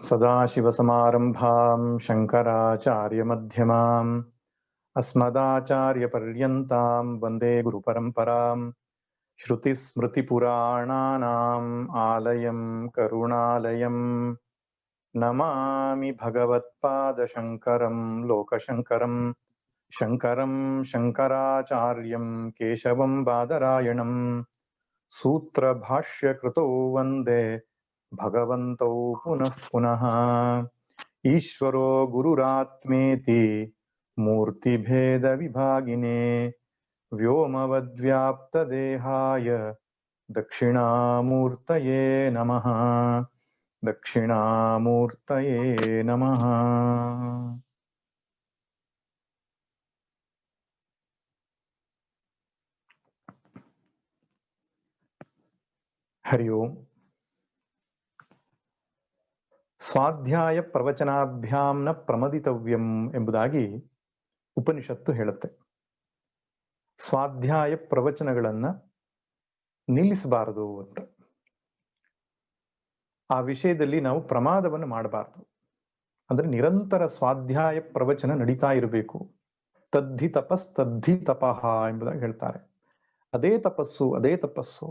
ಸದಾಶಿವಸಮಾರಂಭಾಂ ಶಂಕರಾಚಾರ್ಯಮಧ್ಯಮಾಂ ಅಸ್ಮದಾಚಾರ್ಯಪರ್ಯಂತಾಂ ವಂದೇ ಗುರುಪರಂಪರಾಂ ಶ್ರುತಿಸ್ಮೃತಿಪುರಾಣಾನಾಂ ಆಲಯಂ ಕರುಣಾಲಯಂ ನಮಾಮಿ ಭಗವತ್ಪಾದಶಂಕರಂ ಲೋಕಶಂಕರಂ ಶಂಕರಂ ಶಂಕರಾಚಾರ್ಯಂ ಕೇಶವಂ ಬಾದರಾಯಣಂ ಸೂತ್ರಭಾಷ್ಯಕೃತೌ ವಂದೇ ಭಗವಂತೌ ಪುನಃ ಪುನಃ ಈಶ್ವರೋ ಗುರುರಾತ್ಮೇತಿ ಮೂರ್ತಿಭೇದ ವಿಭಾಗಿನೇ ವ್ಯೋಮವದ್ವ್ಯಾಪ್ತದೇಹಾಯ ದಕ್ಷಿಣಾಮೂರ್ತಯೇ ನಮಃ. ದಕ್ಷಿಣಾಮೂರ್ತಯೇ ನಮಃ. ಹರಿ ಓಂ. ಸ್ವಾಧ್ಯಾಯ ಪ್ರವಚನಾಭ್ಯಾಂ ನ ಪ್ರಮದಿತವ್ಯಂ ಎಂಬುದಾಗಿ ಉಪನಿಷತ್ತು ಹೇಳುತ್ತೆ. ಸ್ವಾಧ್ಯಾಯ ಪ್ರವಚನಗಳನ್ನ ನಿಲ್ಲಿಸಬಾರದು ಅಂತ. ಆ ವಿಷಯದಲ್ಲಿ ನಾವು ಪ್ರಮಾದವನ್ನು ಮಾಡಬಾರದು. ಅಂದ್ರೆ ನಿರಂತರ ಸ್ವಾಧ್ಯಾಯ ಪ್ರವಚನ ನಡೀತಾ ಇರಬೇಕು. ತದ್ಧಿ ತಪಸ್ ತದ್ಧಿ ತಪಃ ಎಂಬುದಾಗಿ ಹೇಳ್ತಾರೆ. ಅದೇ ತಪಸ್ಸು, ಅದೇ ತಪಸ್ಸು.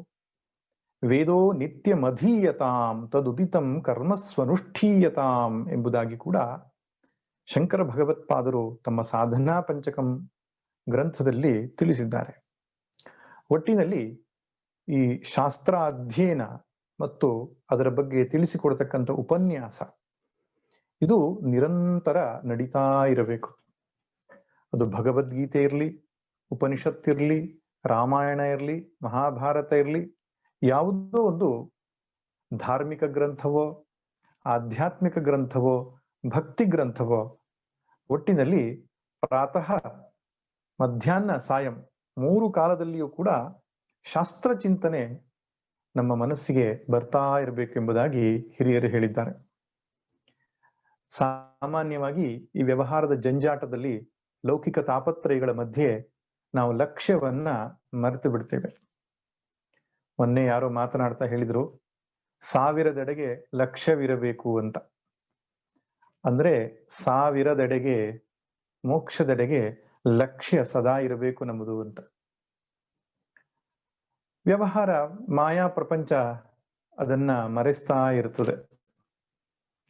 ವೇದೋ ನಿತ್ಯ ಮಧೀಯತಾಂ ತದುದಿತಂ ಕರ್ಮಸ್ವನುಷ್ಠೀಯತಾಂ ಎಂಬುದಾಗಿ ಕೂಡ ಶಂಕರ ಭಗವತ್ಪಾದರು ತಮ್ಮ ಸಾಧನಾ ಪಂಚಕಂ ಗ್ರಂಥದಲ್ಲಿ ತಿಳಿಸಿದ್ದಾರೆ. ಒಟ್ಟಿನಲ್ಲಿ ಈ ಶಾಸ್ತ್ರ ಅಧ್ಯಯನ ಮತ್ತು ಅದರ ಬಗ್ಗೆ ತಿಳಿಸಿಕೊಡ್ತಕ್ಕಂಥ ಉಪನ್ಯಾಸ ಇದು ನಿರಂತರ ನಡೀತಾ ಇರಬೇಕು. ಅದು ಭಗವದ್ಗೀತೆ ಇರಲಿ, ಉಪನಿಷತ್ತಿರ್ಲಿ, ರಾಮಾಯಣ ಇರಲಿ, ಮಹಾಭಾರತ ಇರಲಿ, ಯಾವುದೋ ಒಂದು ಧಾರ್ಮಿಕ ಗ್ರಂಥವೋ, ಆಧ್ಯಾತ್ಮಿಕ ಗ್ರಂಥವೋ, ಭಕ್ತಿ ಗ್ರಂಥವೋ, ಒಟ್ಟಿನಲ್ಲಿ ಪ್ರಾತಃ ಮಧ್ಯಾಹ್ನ ಸಾಯಂ 3 ಕಾಲದಲ್ಲಿಯೂ ಕೂಡ ಶಾಸ್ತ್ರ ಚಿಂತನೆ ನಮ್ಮ ಮನಸ್ಸಿಗೆ ಬರ್ತಾ ಇರಬೇಕೆಂಬುದಾಗಿ ಹಿರಿಯರು ಹೇಳಿದ್ದಾರೆ. ಸಾಮಾನ್ಯವಾಗಿ ಈ ವ್ಯವಹಾರದ ಜಂಜಾಟದಲ್ಲಿ, ಲೌಕಿಕ ತಾಪತ್ರಯಗಳ ಮಧ್ಯೆ ನಾವು ಲಕ್ಷ್ಯವನ್ನ ಮರೆತು ಬಿಡ್ತೇವೆ. ಮೊನ್ನೆ ಯಾರೋ ಮಾತನಾಡ್ತಾ ಹೇಳಿದ್ರು, 1000ದೆಡೆಗೆ ಲಕ್ಷ್ಯವಿರಬೇಕು ಅಂತ. ಅಂದ್ರೆ 1000ದೆಡೆಗೆ, ಮೋಕ್ಷದೆಡೆಗೆ ಲಕ್ಷ್ಯ ಸದಾ ಇರಬೇಕು ನಮ್ಮದು ಅಂತ. ವ್ಯವಹಾರ, ಮಾಯಾ ಪ್ರಪಂಚ ಅದನ್ನ ಮರೆಸ್ತಾ ಇರ್ತದೆ.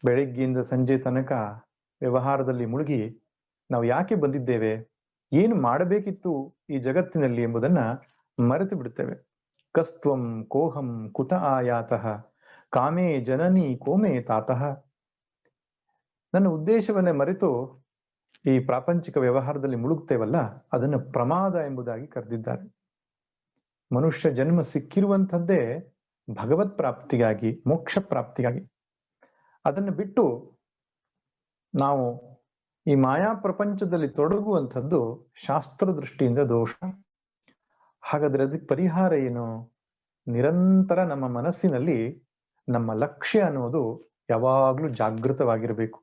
ಬೆಳಗ್ಗೆಯಿಂದ ಸಂಜೆ ತನಕ ವ್ಯವಹಾರದಲ್ಲಿ ಮುಳುಗಿ ನಾವು ಯಾಕೆ ಬಂದಿದ್ದೇವೆ, ಏನು ಮಾಡಬೇಕಿತ್ತು ಈ ಜಗತ್ತಿನಲ್ಲಿ ಎಂಬುದನ್ನ ಮರೆತು ಬಿಡುತ್ತೇವೆ. ಕಸ್ತ್ವಂ ಕೋಹಂ ಕುತ ಆಯಾತಃ ಕಾಮೇ ಜನನಿ ಕೋಮೇ ತಾತಃ. ನನ್ನ ಉದ್ದೇಶವನ್ನೇ ಮರೆತು ಈ ಪ್ರಾಪಂಚಿಕ ವ್ಯವಹಾರದಲ್ಲಿ ಮುಳುಗ್ತೇವಲ್ಲ, ಅದನ್ನು ಪ್ರಮಾದ ಎಂಬುದಾಗಿ ಕರೆದಿದ್ದಾರೆ. ಮನುಷ್ಯ ಜನ್ಮ ಸಿಕ್ಕಿರುವಂಥದ್ದೇ ಭಗವತ್ ಪ್ರಾಪ್ತಿಗಾಗಿ, ಮೋಕ್ಷ ಪ್ರಾಪ್ತಿಗಾಗಿ. ಅದನ್ನು ಬಿಟ್ಟು ನಾವು ಈ ಮಾಯಾ ಪ್ರಪಂಚದಲ್ಲಿ ತೊಡಗುವಂಥದ್ದು ಶಾಸ್ತ್ರ ದೃಷ್ಟಿಯಿಂದ ದೋಷ. ಹಾಗಾದ್ರೆ ಅದಕ್ಕೆ ಪರಿಹಾರ ಏನು? ನಿರಂತರ ನಮ್ಮ ಮನಸ್ಸಿನಲ್ಲಿ ನಮ್ಮ ಲಕ್ಷ್ಯ ಅನ್ನೋದು ಯಾವಾಗ್ಲೂ ಜಾಗೃತವಾಗಿರಬೇಕು,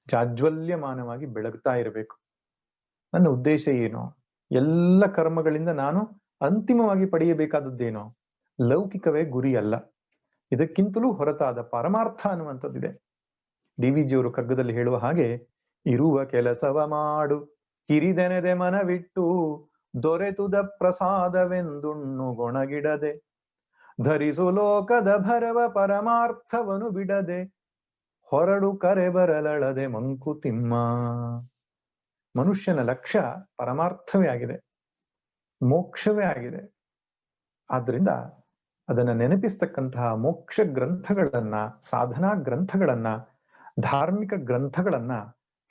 ಜಾಜ್ವಲ್ಯಮಾನವಾಗಿ ಬೆಳಗ್ತಾ ಇರಬೇಕು. ನನ್ನ ಉದ್ದೇಶ ಏನು? ಎಲ್ಲ ಕರ್ಮಗಳಿಂದ ನಾನು ಅಂತಿಮವಾಗಿ ಪಡೆಯಬೇಕಾದದ್ದೇನೋ ಲೌಕಿಕವೇ ಗುರಿ ಅಲ್ಲ, ಇದಕ್ಕಿಂತಲೂ ಹೊರತಾದ ಪರಮಾರ್ಥ ಅನ್ನುವಂಥದ್ದಿದೆ. DVಜಿಯವರು ಕಗ್ಗದಲ್ಲಿ ಹೇಳುವ ಹಾಗೆ, ಇರುವ ಕೆಲಸವ ಮಾಡು ಕಿರಿದೆನೆದೆ ಮನವಿಟ್ಟು ದೊರೆತುದ ಪ್ರಸಾದವೆಂದುಣ್ಣು ಗೊಣಗಿಡದೆ ಧರಿಸು ಲೋಕದ ಭರವ ಪರಮಾರ್ಥವನು ಬಿಡದೆ ಹೊರಡು ಕರೆ ಬರಲಳದೆ ಮಂಕುತಿಮ್ಮ. ಮನುಷ್ಯನ ಲಕ್ಷ್ಯ ಪರಮಾರ್ಥವೇ ಆಗಿದೆ, ಮೋಕ್ಷವೇ ಆಗಿದೆ. ಆದ್ರಿಂದ ಅದನ್ನ ನೆನಪಿಸ್ತಕ್ಕಂತಹ ಮೋಕ್ಷ ಗ್ರಂಥಗಳನ್ನ, ಸಾಧನಾ ಗ್ರಂಥಗಳನ್ನ, ಧಾರ್ಮಿಕ ಗ್ರಂಥಗಳನ್ನ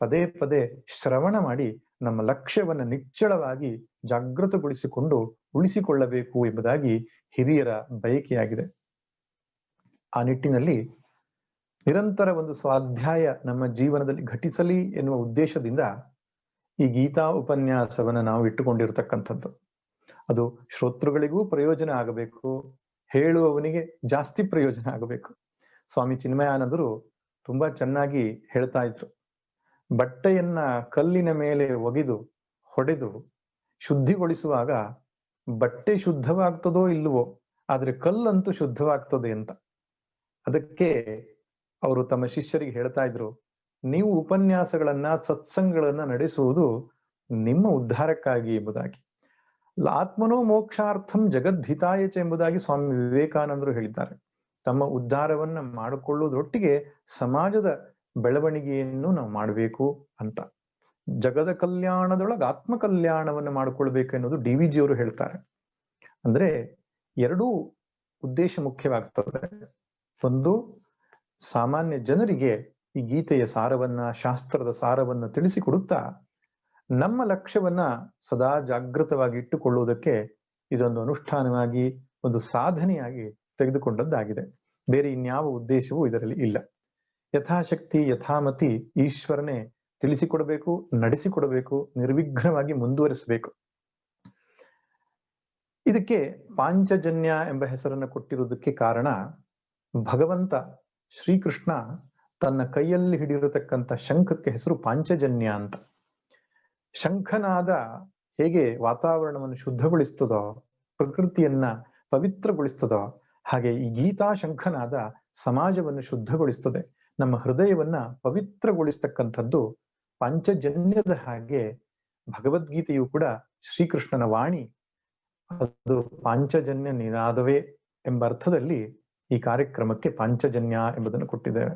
ಪದೇ ಪದೇ ಶ್ರವಣ ಮಾಡಿ ನಮ್ಮ ಲಕ್ಷ್ಯವನ್ನ ನಿಚ್ಚಳವಾಗಿ ಜಾಗೃತಗೊಳಿಸಿಕೊಂಡು ಉಳಿಸಿಕೊಳ್ಳಬೇಕು ಎಂಬುದಾಗಿ ಹಿರಿಯರ ಬಯಕೆಯಾಗಿದೆ. ಆ ನಿಟ್ಟಿನಲ್ಲಿ ನಿರಂತರ ಒಂದು ಸ್ವಾಧ್ಯಾಯ ನಮ್ಮ ಜೀವನದಲ್ಲಿ ಘಟಿಸಲಿ ಎನ್ನುವ ಉದ್ದೇಶದಿಂದ ಈ ಗೀತಾ ಉಪನ್ಯಾಸವನ್ನ ನಾವು ಇಟ್ಟುಕೊಂಡಿರ್ತಕ್ಕಂಥದ್ದು. ಅದು ಶ್ರೋತೃಗಳಿಗೂ ಪ್ರಯೋಜನ ಆಗಬೇಕು, ಹೇಳುವವನಿಗೆ ಜಾಸ್ತಿ ಪ್ರಯೋಜನ ಆಗಬೇಕು. ಸ್ವಾಮಿ ಚಿನ್ಮಯಾನಂದರು ತುಂಬಾ ಚೆನ್ನಾಗಿ ಹೇಳ್ತಾ ಇದ್ರು, ಬಟ್ಟೆಯನ್ನ ಕಲ್ಲಿನ ಮೇಲೆ ಒಗೆದು ಹೊಡೆದು ಶುದ್ಧಿಗೊಳಿಸುವಾಗ ಬಟ್ಟೆ ಶುದ್ಧವಾಗ್ತದೋ ಇಲ್ಲವೋ, ಆದ್ರೆ ಕಲ್ಲಂತೂ ಶುದ್ಧವಾಗ್ತದೆ ಅಂತ. ಅದಕ್ಕೆ ಅವರು ತಮ್ಮ ಶಿಷ್ಯರಿಗೆ ಹೇಳ್ತಾ ಇದ್ರು, ನೀವು ಉಪನ್ಯಾಸಗಳನ್ನ ಸತ್ಸಂಗಗಳನ್ನ ನಡೆಸುವುದು ನಿಮ್ಮ ಉದ್ಧಾರಕ್ಕಾಗಿ ಎಂಬುದಾಗಿ. ಆತ್ಮನೋ ಮೋಕ್ಷಾರ್ಥಂ ಜಗದ್ಧಿತಾಯಚ ಎಂಬುದಾಗಿ ಸ್ವಾಮಿ ವಿವೇಕಾನಂದರು ಹೇಳಿದ್ದಾರೆ. ತಮ್ಮ ಉದ್ಧಾರವನ್ನ ಮಾಡಿಕೊಳ್ಳುವುದರೊಟ್ಟಿಗೆ ಸಮಾಜದ ಬೆಳವಣಿಗೆಯನ್ನು ನಾವು ಮಾಡಬೇಕು ಅಂತ. ಜಗದ ಕಲ್ಯಾಣದೊಳಗೆ ಆತ್ಮ ಕಲ್ಯಾಣವನ್ನು ಮಾಡಿಕೊಳ್ಬೇಕು ಎನ್ನುವುದು DVG ಅವರು ಹೇಳ್ತಾರೆ. ಅಂದ್ರೆ ಎರಡೂ ಉದ್ದೇಶ ಮುಖ್ಯವಾಗ್ತದೆ. ಒಂದು, ಸಾಮಾನ್ಯ ಜನರಿಗೆ ಈ ಗೀತೆಯ ಸಾರವನ್ನ, ಶಾಸ್ತ್ರದ ಸಾರವನ್ನ ತಿಳಿಸಿಕೊಡುತ್ತಾ ನಮ್ಮ ಲಕ್ಷ್ಯವನ್ನ ಸದಾ ಜಾಗೃತವಾಗಿ ಇಟ್ಟುಕೊಳ್ಳುವುದಕ್ಕೆ ಇದೊಂದು ಅನುಷ್ಠಾನವಾಗಿ, ಒಂದು ಸಾಧನೆಯಾಗಿ ತೆಗೆದುಕೊಂಡದ್ದಾಗಿದೆ. ಬೇರೆ ಇನ್ಯಾವ ಉದ್ದೇಶವೂ ಇದರಲ್ಲಿ ಇಲ್ಲ. ಯಥಾಶಕ್ತಿ ಯಥಾಮತಿ ಈಶ್ವರನೇ ತಿಳಿಸಿಕೊಡಬೇಕು, ನಡೆಸಿಕೊಡಬೇಕು, ನಿರ್ವಿಘ್ನವಾಗಿ ಮುಂದುವರಿಸಬೇಕು. ಇದಕ್ಕೆ ಪಾಂಚಜನ್ಯ ಎಂಬ ಹೆಸರನ್ನು ಕೊಟ್ಟಿರುವುದಕ್ಕೆ ಕಾರಣ, ಭಗವಂತ ಶ್ರೀಕೃಷ್ಣ ತನ್ನ ಕೈಯಲ್ಲಿ ಹಿಡಿದಿರತಕ್ಕಂಥ ಶಂಖಕ್ಕೆ ಹೆಸರು ಪಾಂಚಜನ್ಯ ಅಂತ. ಶಂಖನಾದ ಹೇಗೆ ವಾತಾವರಣವನ್ನು ಶುದ್ಧಗೊಳಿಸ್ತದೋ, ಪ್ರಕೃತಿಯನ್ನ ಪವಿತ್ರಗೊಳಿಸ್ತದೋ, ಹಾಗೆ ಈ ಗೀತಾ ಶಂಖನಾದ ಸಮಾಜವನ್ನು ಶುದ್ಧಗೊಳಿಸ್ತದೆ, ನಮ್ಮ ಹೃದಯವನ್ನ ಪವಿತ್ರಗೊಳಿಸ್ತಕ್ಕಂಥದ್ದು ಪಾಂಚಜನ್ಯದ ಹಾಗೆ. ಭಗವದ್ಗೀತೆಯು ಕೂಡ ಶ್ರೀಕೃಷ್ಣನ ವಾಣಿ, ಅದು ಪಾಂಚಜನ್ಯ ನಿನಾದವೇ ಎಂಬ ಅರ್ಥದಲ್ಲಿ ಈ ಕಾರ್ಯಕ್ರಮಕ್ಕೆ ಪಾಂಚಜನ್ಯ ಎಂಬುದನ್ನು ಕೊಟ್ಟಿದ್ದೇವೆ.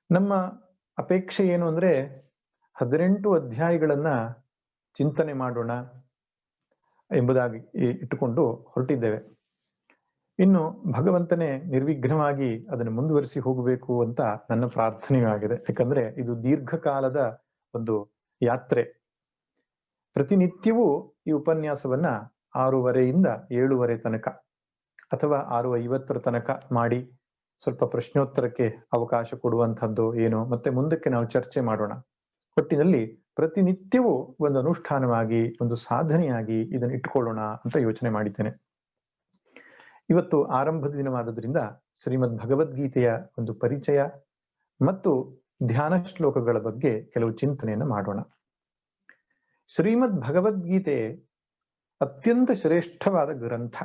ನಮ್ಮ ಅಪೇಕ್ಷೆ ಏನು ಅಂದ್ರೆ 18 ಅಧ್ಯಾಯಗಳನ್ನ ಚಿಂತನೆ ಮಾಡೋಣ ಎಂಬುದಾಗಿ ಇಟ್ಟುಕೊಂಡು ಹೊರಟಿದ್ದೇವೆ. ಇನ್ನು ಭಗವಂತನೇ ನಿರ್ವಿಘ್ನವಾಗಿ ಅದನ್ನು ಮುಂದುವರಿಸಿ ಹೋಗಬೇಕು ಅಂತ ನನ್ನ ಪ್ರಾರ್ಥನೆಯೂ ಆಗಿದೆ. ಯಾಕಂದ್ರೆ ಇದು ದೀರ್ಘಕಾಲದ ಒಂದು ಯಾತ್ರೆ. ಪ್ರತಿನಿತ್ಯವೂ ಈ ಉಪನ್ಯಾಸವನ್ನ 6:30ಯಿಂದ 7:30 ತನಕ ಅಥವಾ 6:50 ತನಕ ಮಾಡಿ ಸ್ವಲ್ಪ ಪ್ರಶ್ನೋತ್ತರಕ್ಕೆ ಅವಕಾಶ ಕೊಡುವಂತಹದ್ದು ಏನೋ, ಮತ್ತೆ ಮುಂದಕ್ಕೆ ನಾವು ಚರ್ಚೆ ಮಾಡೋಣ. ಒಟ್ಟಿನಲ್ಲಿ ಪ್ರತಿನಿತ್ಯವೂ ಒಂದು ಅನುಷ್ಠಾನವಾಗಿ, ಒಂದು ಸಾಧನೆಯಾಗಿ ಇದನ್ನು ಇಟ್ಕೊಳ್ಳೋಣ ಅಂತ ಯೋಚನೆ ಮಾಡಿದ್ದೇನೆ. ಇವತ್ತು ಆರಂಭದ ದಿನವಾದದ್ರಿಂದ ಶ್ರೀಮದ್ ಭಗವದ್ಗೀತೆಯ ಒಂದು ಪರಿಚಯ ಮತ್ತು ಧ್ಯಾನ ಶ್ಲೋಕಗಳ ಬಗ್ಗೆ ಕೆಲವು ಚಿಂತನೆಯನ್ನು ಮಾಡೋಣ. ಶ್ರೀಮದ್ ಭಗವದ್ಗೀತೆ ಅತ್ಯಂತ ಶ್ರೇಷ್ಠವಾದ ಗ್ರಂಥ.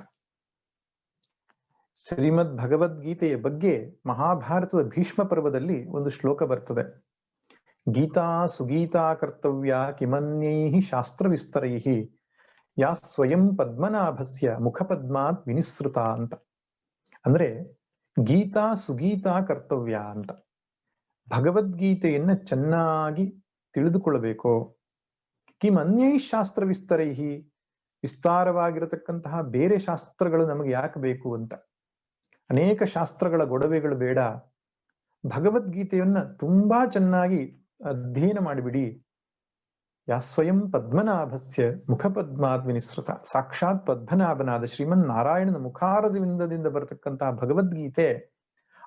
ಶ್ರೀಮದ್ ಭಗವದ್ಗೀತೆಯ ಬಗ್ಗೆ ಮಹಾಭಾರತದ ಭೀಷ್ಮ ಪರ್ವದಲ್ಲಿ ಒಂದು ಶ್ಲೋಕ ಬರ್ತದೆ. ಗೀತಾ ಸುಗೀತಾ ಕರ್ತವ್ಯ ಕಿಮನ್ಯೈಹಿ ಶಾಸ್ತ್ರ ವಿಸ್ತರೈಹಿ ಯಾ ಸ್ವಯಂ ಪದ್ಮನಾಭಸ್ಯ ಮುಖಪದ್ಮಾತ್ ವಿನಿಸೃತ ಅಂತ. ಅಂದ್ರೆ ಗೀತಾ ಸುಗೀತಾ ಕರ್ತವ್ಯ ಅಂತ. ಭಗವದ್ಗೀತೆಯನ್ನ ಚೆನ್ನಾಗಿ ತಿಳಿದುಕೊಳ್ಳಬೇಕು. ಕಿಮನ್ಯೈ ಶಾಸ್ತ್ರ ವಿಸ್ತರೈಹಿ, ವಿಸ್ತಾರವಾಗಿರತಕ್ಕಂತಹ ಬೇರೆ ಶಾಸ್ತ್ರಗಳು ನಮಗೆ ಯಾಕೆ ಬೇಕು ಅಂತ. ಅನೇಕ ಶಾಸ್ತ್ರಗಳ ಗೊಡವೆಗಳು ಬೇಡ. ಭಗವದ್ಗೀತೆಯನ್ನ ತುಂಬಾ ಚೆನ್ನಾಗಿ ಅಧ್ಯಯನ ಮಾಡಿಬಿಡಿ. ಯಾ ಸ್ವಯಂ ಪದ್ಮನಾಭಸ್ಯ ಮುಖಪದ್ಮಾತ್ ವಿನಿಸೃತ, ಸಾಕ್ಷಾತ್ ಪದ್ಮನಾಭನಾದ ಶ್ರೀಮನ್ ನಾರಾಯಣನ ಮುಖಾರವಿಂದದಿಂದ ಬರತಕ್ಕಂತಹ ಭಗವದ್ಗೀತೆ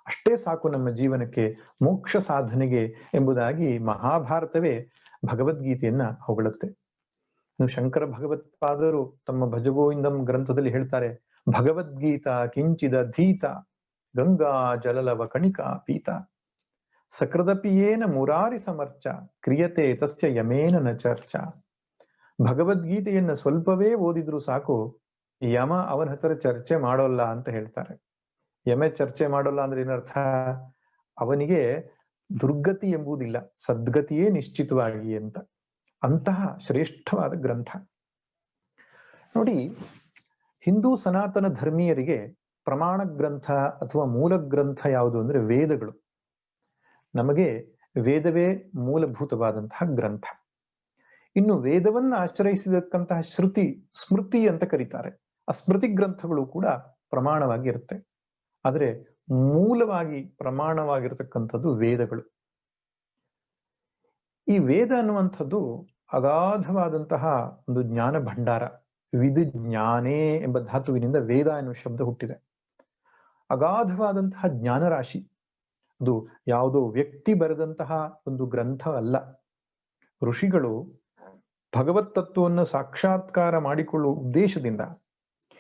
ಅಷ್ಟೇ ಸಾಕು ನಮ್ಮ ಜೀವನಕ್ಕೆ, ಮೋಕ್ಷ ಸಾಧನೆಗೆ ಎಂಬುದಾಗಿ ಮಹಾಭಾರತವೇ ಭಗವದ್ಗೀತೆಯನ್ನ ಹೊಗಳುತ್ತೆ. ಇನ್ನು ಶಂಕರ ಭಗವತ್ಪಾದರು ತಮ್ಮ ಭಜಗೋವಿಂದಂ ಗ್ರಂಥದಲ್ಲಿ ಹೇಳ್ತಾರೆ, ಭಗವದ್ಗೀತಾ ಕಿಂಚಿದ ಧೀತ ಗಂಗಾ ಜಲಲವ ಕಣಿಕಾ ಪೀತ ಸಕೃದಪಿಯೇನ ಮುರಾರಿ ಸಮರ್ಚ ಕ್ರಿಯತೆ ತಸ್ಯ ಯಮೇನ ನ ಚರ್ಚ. ಭಗವದ್ಗೀತೆಯನ್ನ ಸ್ವಲ್ಪವೇ ಓದಿದ್ರು ಸಾಕು, ಯಮ ಅವನ ಹತ್ರ ಚರ್ಚೆ ಮಾಡೋಲ್ಲ ಅಂತ ಹೇಳ್ತಾರೆ. ಯಮ ಚರ್ಚೆ ಮಾಡೋಲ್ಲ ಅಂದ್ರೆ ಏನರ್ಥ? ಅವನಿಗೆ ದುರ್ಗತಿ ಎಂಬುದಿಲ್ಲ, ಸದ್ಗತಿಯೇ ನಿಶ್ಚಿತವಾಗಿ ಅಂತ. ಅಂತಹ ಶ್ರೇಷ್ಠವಾದ ಗ್ರಂಥ ನೋಡಿ. ಹಿಂದೂ ಸನಾತನ ಧರ್ಮೀಯರಿಗೆ ಪ್ರಮಾಣ ಗ್ರಂಥ ಅಥವಾ ಮೂಲ ಗ್ರಂಥ ಯಾವುದು ಅಂದ್ರೆ ವೇದಗಳು. ನಮಗೆ ವೇದವೇ ಮೂಲಭೂತವಾದಂತಹ ಗ್ರಂಥ. ಇನ್ನು ವೇದವನ್ನ ಆಶ್ರಯಿಸಿದಂತಹ ಶ್ರುತಿ, ಸ್ಮೃತಿ ಅಂತ ಕರೀತಾರೆ. ಆ ಸ್ಮೃತಿ ಗ್ರಂಥಗಳು ಕೂಡ ಪ್ರಮಾಣವಾಗಿ ಇರುತ್ತೆ. ಆದ್ರೆ ಮೂಲವಾಗಿ ಪ್ರಮಾಣವಾಗಿರತಕ್ಕಂಥದ್ದು ವೇದಗಳು. ಈ ವೇದ ಅನ್ನುವಂಥದ್ದು ಅಗಾಧವಾದಂತಹ ಒಂದು ಜ್ಞಾನ ಭಂಡಾರ. ವಿದ್ ಜ್ಞಾನೇ ಎಂಬ ಧಾತುವಿನಿಂದ ವೇದ ಎನ್ನುವ ಶಬ್ದ ಹುಟ್ಟಿದೆ. ಅಗಾಧವಾದಂತಹ ಜ್ಞಾನರಾಶಿ. ಅದು ಯಾವುದೋ ವ್ಯಕ್ತಿ ಬರೆದಂತಹ ಒಂದು ಗ್ರಂಥ ಅಲ್ಲ. ಋಷಿಗಳು ಭಗವತ್ ತತ್ವವನ್ನು ಸಾಕ್ಷಾತ್ಕಾರ ಮಾಡಿಕೊಳ್ಳುವ ಉದ್ದೇಶದಿಂದ,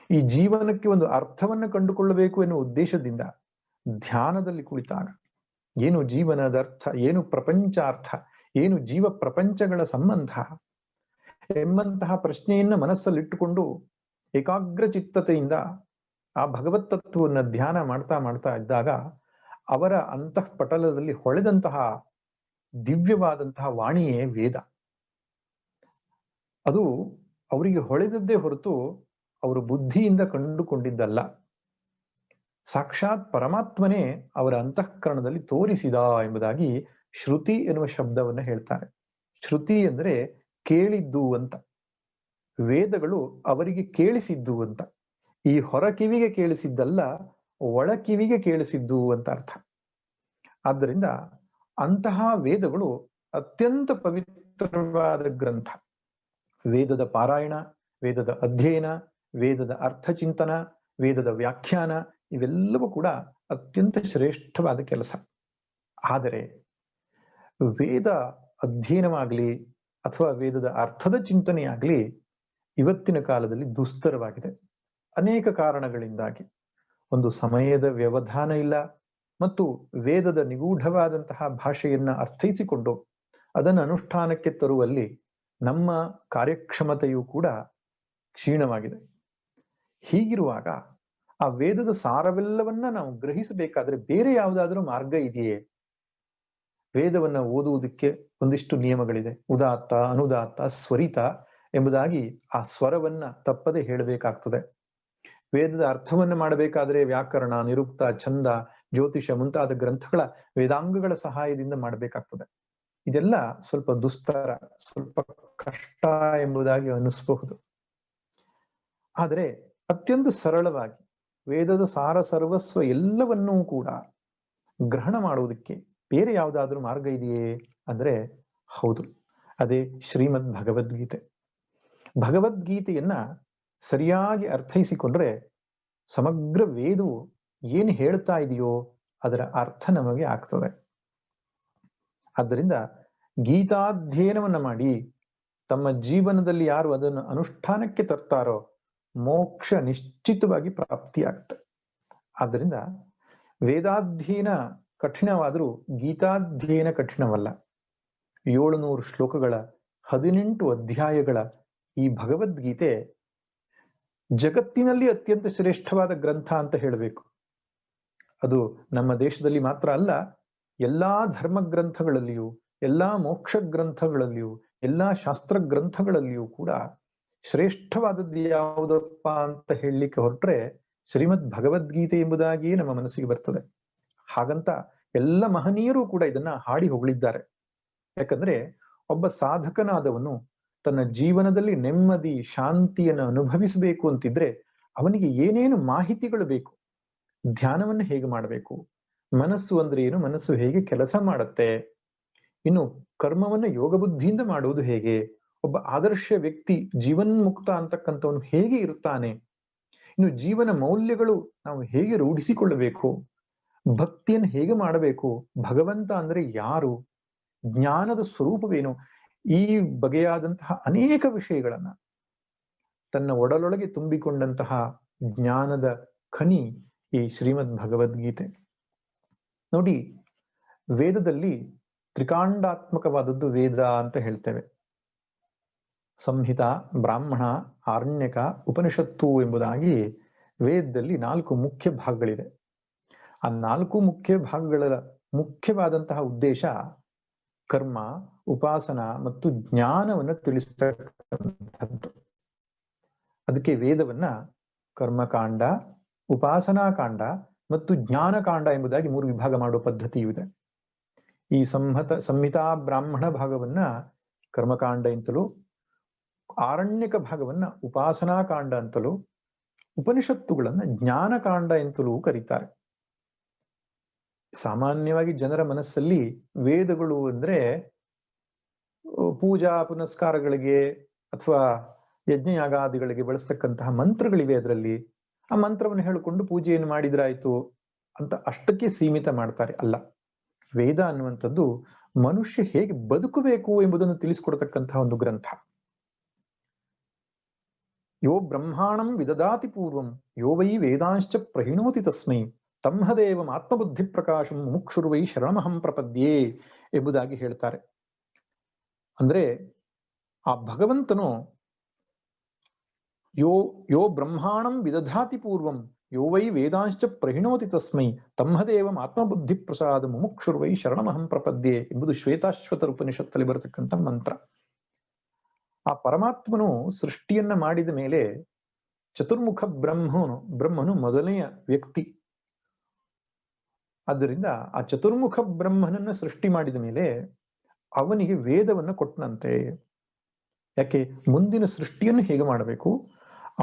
ಈ ಜೀವನಕ್ಕೆ ಒಂದು ಅರ್ಥವನ್ನು ಕಂಡುಕೊಳ್ಳಬೇಕು ಎನ್ನುವ ಉದ್ದೇಶದಿಂದ ಧ್ಯಾನದಲ್ಲಿ ಕುಳಿತಾಗ ಏನು ಜೀವನದ ಅರ್ಥ, ಏನು ಪ್ರಪಂಚಾರ್ಥ, ಏನು ಜೀವ ಪ್ರಪಂಚಗಳ ಸಂಬಂಧ ಎಂಬಂತಹ ಪ್ರಶ್ನೆಯನ್ನ ಮನಸ್ಸಲ್ಲಿಟ್ಟುಕೊಂಡು ಏಕಾಗ್ರ ಚಿತ್ತತೆಯಿಂದ ಆ ಭಗವತ್ ತತ್ವವನ್ನು ಧ್ಯಾನ ಮಾಡ್ತಾ ಮಾಡ್ತಾ ಇದ್ದಾಗ ಅವರ ಅಂತಃಪಟಲದಲ್ಲಿ ಹೊಳೆದಂತಹ ದಿವ್ಯವಾದಂತಹ ವಾಣಿಯೇ ವೇದ. ಅದು ಅವರಿಗೆ ಹೊಳೆದದ್ದೇ ಹೊರತು ಅವರು ಬುದ್ಧಿಯಿಂದ ಕಂಡುಕೊಂಡಿದ್ದಲ್ಲ. ಸಾಕ್ಷಾತ್ ಪರಮಾತ್ಮನೇ ಅವರ ಅಂತಃಕರಣದಲ್ಲಿ ತೋರಿಸಿದ ಎಂಬುದಾಗಿ ಶ್ರುತಿ ಎನ್ನುವ ಶಬ್ದವನ್ನ ಹೇಳ್ತಾರೆ. ಶ್ರುತಿ ಅಂದ್ರೆ ಕೇಳಿದ್ದು ಅಂತ. ವೇದಗಳು ಅವರಿಗೆ ಕೇಳಿಸಿದ್ದು ಅಂತ. ಈ ಹೊರ ಕಿವಿಗೆ ಕೇಳಿಸಿದ್ದಲ್ಲ, ಒಳ ಕಿವಿಗೆ ಕೇಳಿಸಿದ್ದು ಅಂತ ಅರ್ಥ. ಆದ್ದರಿಂದ ಅಂತಹ ವೇದಗಳು ಅತ್ಯಂತ ಪವಿತ್ರವಾದ ಗ್ರಂಥ. ವೇದದ ಪಾರಾಯಣ, ವೇದದ ಅಧ್ಯಯನ, ವೇದದ ಅರ್ಥಚಿಂತನ, ವೇದದ ವ್ಯಾಖ್ಯಾನ ಇವೆಲ್ಲವೂ ಕೂಡ ಅತ್ಯಂತ ಶ್ರೇಷ್ಠವಾದ ಕೆಲಸ. ಆದರೆ ವೇದ ಅಧ್ಯಯನವಾಗಲಿ ಅಥವಾ ವೇದದ ಅರ್ಥದ ಚಿಂತನೆಯಾಗಲಿ ಇವತ್ತಿನ ಕಾಲದಲ್ಲಿ ದುಸ್ತರವಾಗಿದೆ. ಅನೇಕ ಕಾರಣಗಳಿಂದಾಗಿ. ಒಂದು ಸಮಯದ ವ್ಯವಧಾನ ಇಲ್ಲ, ಮತ್ತು ವೇದದ ನಿಗೂಢವಾದಂತಹ ಭಾಷೆಯನ್ನ ಅರ್ಥೈಸಿಕೊಂಡು ಅದನ್ನು ಅನುಷ್ಠಾನಕ್ಕೆ ತರುವಲ್ಲಿ ನಮ್ಮ ಕಾರ್ಯಕ್ಷಮತೆಯೂ ಕೂಡ ಕ್ಷೀಣವಾಗಿದೆ. ಹೀಗಿರುವಾಗ ಆ ವೇದದ ಸಾರವೆಲ್ಲವನ್ನ ನಾವು ಗ್ರಹಿಸಬೇಕಾದ್ರೆ ಬೇರೆ ಯಾವುದಾದ್ರೂ ಮಾರ್ಗ ಇದೆಯೇ? ವೇದವನ್ನ ಓದುವುದಕ್ಕೆ ಒಂದಿಷ್ಟು ನಿಯಮಗಳಿದೆ. ಉದಾತ್ತ, ಅನುದಾತ್ತ, ಸ್ವರಿತ ಎಂಬುದಾಗಿ ಆ ಸ್ವರವನ್ನ ತಪ್ಪದೆ ಹೇಳಬೇಕಾಗ್ತದೆ. ವೇದದ ಅರ್ಥವನ್ನ ಮಾಡಬೇಕಾದ್ರೆ ವ್ಯಾಕರಣ, ನಿರುಕ್ತ, ಛಂದ, ಜ್ಯೋತಿಷ ಮುಂತಾದ ಗ್ರಂಥಗಳ ವೇದಾಂಗಗಳ ಸಹಾಯದಿಂದ ಮಾಡಬೇಕಾಗ್ತದೆ. ಇದೆಲ್ಲ ಸ್ವಲ್ಪ ದುಸ್ತರ, ಸ್ವಲ್ಪ ಕಷ್ಟ ಎಂಬುದಾಗಿ ಅನಿಸಬಹುದು. ಆದರೆ ಅತ್ಯಂತ ಸರಳವಾಗಿ ವೇದದ ಸಾರ ಸರ್ವಸ್ವ ಎಲ್ಲವನ್ನೂ ಕೂಡ ಗ್ರಹಣ ಮಾಡುವುದಕ್ಕೆ ಬೇರೆ ಯಾವುದಾದ್ರೂ ಮಾರ್ಗ ಇದೆಯೇ ಅಂದ್ರೆ ಹೌದು, ಅದೇ ಶ್ರೀಮದ್ ಭಗವದ್ಗೀತೆ. ಭಗವದ್ಗೀತೆಯನ್ನ ಸರಿಯಾಗಿ ಅರ್ಥೈಸಿಕೊಂಡ್ರೆ ಸಮಗ್ರ ವೇದವು ಏನು ಹೇಳ್ತಾ ಇದೆಯೋ ಅದರ ಅರ್ಥ ನಮಗೆ ಆಗ್ತದೆ. ಆದ್ದರಿಂದ ಗೀತಾಧ್ಯಯನವನ್ನ ಮಾಡಿ ತಮ್ಮ ಜೀವನದಲ್ಲಿ ಯಾರು ಅದನ್ನು ಅನುಷ್ಠಾನಕ್ಕೆ ತರ್ತಾರೋ ಮೋಕ್ಷ ನಿಶ್ಚಿತವಾಗಿ ಪ್ರಾಪ್ತಿಯಾಗುತ್ತೆ. ಆದ್ದರಿಂದ ವೇದಾಧ್ಯಯನ ಕಠಿಣವಾದರೂ ಗೀತಾಧ್ಯಯನ ಕಠಿಣವಲ್ಲ. 700 ಶ್ಲೋಕಗಳ 18 ಅಧ್ಯಾಯಗಳ ಈ ಭಗವದ್ಗೀತೆ ಜಗತ್ತಿನಲ್ಲಿ ಅತ್ಯಂತ ಶ್ರೇಷ್ಠವಾದ ಗ್ರಂಥ ಅಂತ ಹೇಳಬೇಕು. ಅದು ನಮ್ಮ ದೇಶದಲ್ಲಿ ಮಾತ್ರ ಅಲ್ಲ, ಎಲ್ಲಾ ಧರ್ಮ ಗ್ರಂಥಗಳಲ್ಲಿಯೂ, ಎಲ್ಲಾ ಮೋಕ್ಷ ಗ್ರಂಥಗಳಲ್ಲಿಯೂ, ಎಲ್ಲಾ ಶಾಸ್ತ್ರ ಗ್ರಂಥಗಳಲ್ಲಿಯೂ ಕೂಡ ಶ್ರೇಷ್ಠವಾದದ್ದು ಯಾವುದಪ್ಪ ಅಂತ ಹೇಳಲಿಕ್ಕೆ ಹೊರಟ್ರೆ ಶ್ರೀಮದ್ ಭಗವದ್ಗೀತೆ ಎಂಬುದಾಗಿಯೇ ನಮ್ಮ ಮನಸ್ಸಿಗೆ ಬರ್ತದೆ. ಹಾಗಂತ ಎಲ್ಲ ಮಹನೀಯರು ಕೂಡ ಇದನ್ನ ಹಾಡಿ ಹೊಗಳಿದ್ದಾರೆ. ಯಾಕಂದ್ರೆ ಒಬ್ಬ ಸಾಧಕನಾದವನು ತನ್ನ ಜೀವನದಲ್ಲಿ ನೆಮ್ಮದಿ, ಶಾಂತಿಯನ್ನು ಅನುಭವಿಸಬೇಕು ಅಂತಿದ್ರೆ ಅವನಿಗೆ ಏನೇನು ಮಾಹಿತಿಗಳು ಬೇಕು, ಧ್ಯಾನವನ್ನು ಹೇಗೆ ಮಾಡಬೇಕು, ಮನಸ್ಸು ಅಂದ್ರೆ ಏನು, ಮನಸ್ಸು ಹೇಗೆ ಕೆಲಸ ಮಾಡುತ್ತೆ, ಇನ್ನು ಕರ್ಮವನ್ನ ಯೋಗ ಬುದ್ಧಿಯಿಂದ ಮಾಡುವುದು ಹೇಗೆ, ಒಬ್ಬ ಆದರ್ಶ ವ್ಯಕ್ತಿ ಜೀವನ್ಮುಕ್ತ ಅಂತಕ್ಕಂಥವನು ಹೇಗೆ ಇರ್ತಾನೆ, ಇನ್ನು ಜೀವನ ಮೌಲ್ಯಗಳು ನಾವು ಹೇಗೆ ರೂಢಿಸಿಕೊಳ್ಳಬೇಕು, ಭಕ್ತಿಯನ್ನು ಹೇಗೆ ಮಾಡಬೇಕು, ಭಗವಂತ ಅಂದ್ರೆ ಯಾರು, ಜ್ಞಾನದ ಸ್ವರೂಪವೇನು, ಈ ಬಗೆಯಾದಂತಹ ಅನೇಕ ವಿಷಯಗಳನ್ನ ತನ್ನ ಒಡಲೊಳಗೆ ತುಂಬಿಕೊಂಡಂತಹ ಜ್ಞಾನದ ಖನಿ ಈ ಶ್ರೀಮದ್ ಭಗವದ್ಗೀತೆ. ನೋಡಿ, ವೇದದಲ್ಲಿ ತ್ರಿಕಾಂಡಾತ್ಮಕವಾದದ್ದು ವೇದ ಅಂತ ಹೇಳ್ತೇವೆ. ಸಂಹಿತ, ಬ್ರಾಹ್ಮಣ, ಆರಣ್ಯಕ, ಉಪನಿಷತ್ತು ಎಂಬುದಾಗಿ ವೇದದಲ್ಲಿ 4 ಮುಖ್ಯ ಭಾಗಗಳಿದೆ. ಆ 4 ಮುಖ್ಯ ಭಾಗಗಳ ಮುಖ್ಯವಾದಂತಹ ಉದ್ದೇಶ ಕರ್ಮ, ಉಪಾಸನ ಮತ್ತು ಜ್ಞಾನವನ್ನು ತಿಳಿಸ್ತಕ್ಕಂಥದ್ದು. ಅದಕ್ಕೆ ವೇದವನ್ನ ಕರ್ಮಕಾಂಡ, ಉಪಾಸನಾಕಾಂಡ ಮತ್ತು ಜ್ಞಾನಕಾಂಡ ಎಂಬುದಾಗಿ 3 ವಿಭಾಗ ಮಾಡುವ ಪದ್ಧತಿಯೂ ಇದೆ. ಈ ಸಂಹಿತಾ ಬ್ರಾಹ್ಮಣ ಭಾಗವನ್ನ ಕರ್ಮಕಾಂಡ ಅಂತಲೂ, ಆರಣ್ಯಕ ಭಾಗವನ್ನ ಉಪಾಸನಾಕಾಂಡ ಅಂತಲೂ, ಉಪನಿಷತ್ತುಗಳನ್ನ ಜ್ಞಾನಕಾಂಡ ಅಂತಲೂ ಕರೀತಾರೆ. ಸಾಮಾನ್ಯವಾಗಿ ಜನರ ಮನಸ್ಸಲ್ಲಿ ವೇದಗಳು ಅಂದ್ರೆ ಪೂಜಾ ಪುನಸ್ಕಾರಗಳಿಗೆ ಅಥವಾ ಯಜ್ಞಯಾಗಾದಿಗಳಿಗೆ ಬಳಸ್ತಕ್ಕಂತಹ ಮಂತ್ರಗಳಿವೆ. ಅದರಲ್ಲಿ ಆ ಮಂತ್ರವನ್ನು ಹೇಳಿಕೊಂಡು ಪೂಜೆಯನ್ನು ಮಾಡಿದ್ರಾಯ್ತು ಅಂತ ಅಷ್ಟಕ್ಕೆ ಸೀಮಿತ ಮಾಡ್ತಾರೆ. ಅಲ್ಲ, ವೇದ ಅನ್ನುವಂಥದ್ದು ಮನುಷ್ಯ ಹೇಗೆ ಬದುಕಬೇಕು ಎಂಬುದನ್ನು ತಿಳಿಸಿಕೊಡ್ತಕ್ಕಂತಹ ಒಂದು ಗ್ರಂಥ. ಯೋ ಬ್ರಹ್ಮಾಣಂ ವಿದದಾತಿ ಪೂರ್ವಂ ಯೋ ವೈ ವೇದಾಂಶ್ಚ ಪ್ರಹಿಣೋತಿ ತಸ್ಮೈ ತಮ್ಹದೇವಂ ಆತ್ಮಬುದ್ಧಿ ಪ್ರಕಾಶಂ ಮುಕ್ಷುರ್ವೈ ಶರಣಮಹಂ ಪ್ರಪದ್ಯೆ ಎಂಬುದಾಗಿ ಹೇಳ್ತಾರೆ. ಅಂದ್ರೆ ಆ ಭಗವಂತನು ಯೋ ಬ್ರಹ್ಮಾಣಂ ವಿದಧಾತಿ ಪೂರ್ವಂ, ಯೋ ವೈ ವೇದಾಂಶ್ಚ ಪ್ರಹಿಣೋತಿ ತಸ್ಮೈ ತಮ್ಮದೇವಂ ಆತ್ಮಬುದ್ಧಿ ಪ್ರಸಾದ ಮುಮುಕ್ಷುರ್ವೈ ಶರಣಮಹಂ ಪ್ರಪದ್ಯೆ ಎಂಬುದು ಶ್ವೇತಾಶ್ವತರ ಉಪನಿಷತ್ತಲ್ಲಿ ಬರತಕ್ಕಂಥ ಮಂತ್ರ. ಆ ಪರಮಾತ್ಮನು ಸೃಷ್ಟಿಯನ್ನ ಮಾಡಿದ ಮೇಲೆ ಚತುರ್ಮುಖ ಬ್ರಹ್ಮನು ಮೊದಲನೆಯ ವ್ಯಕ್ತಿ. ಆದ್ದರಿಂದ ಆ ಚತುರ್ಮುಖ ಬ್ರಹ್ಮನನ್ನ ಸೃಷ್ಟಿ ಮಾಡಿದ ಮೇಲೆ ಅವನಿಗೆ ವೇದವನ್ನ ಕೊಟ್ಟನಂತೆ. ಯಾಕೆ? ಮುಂದಿನ ಸೃಷ್ಟಿಯನ್ನು ಹೇಗೆ ಮಾಡಬೇಕು,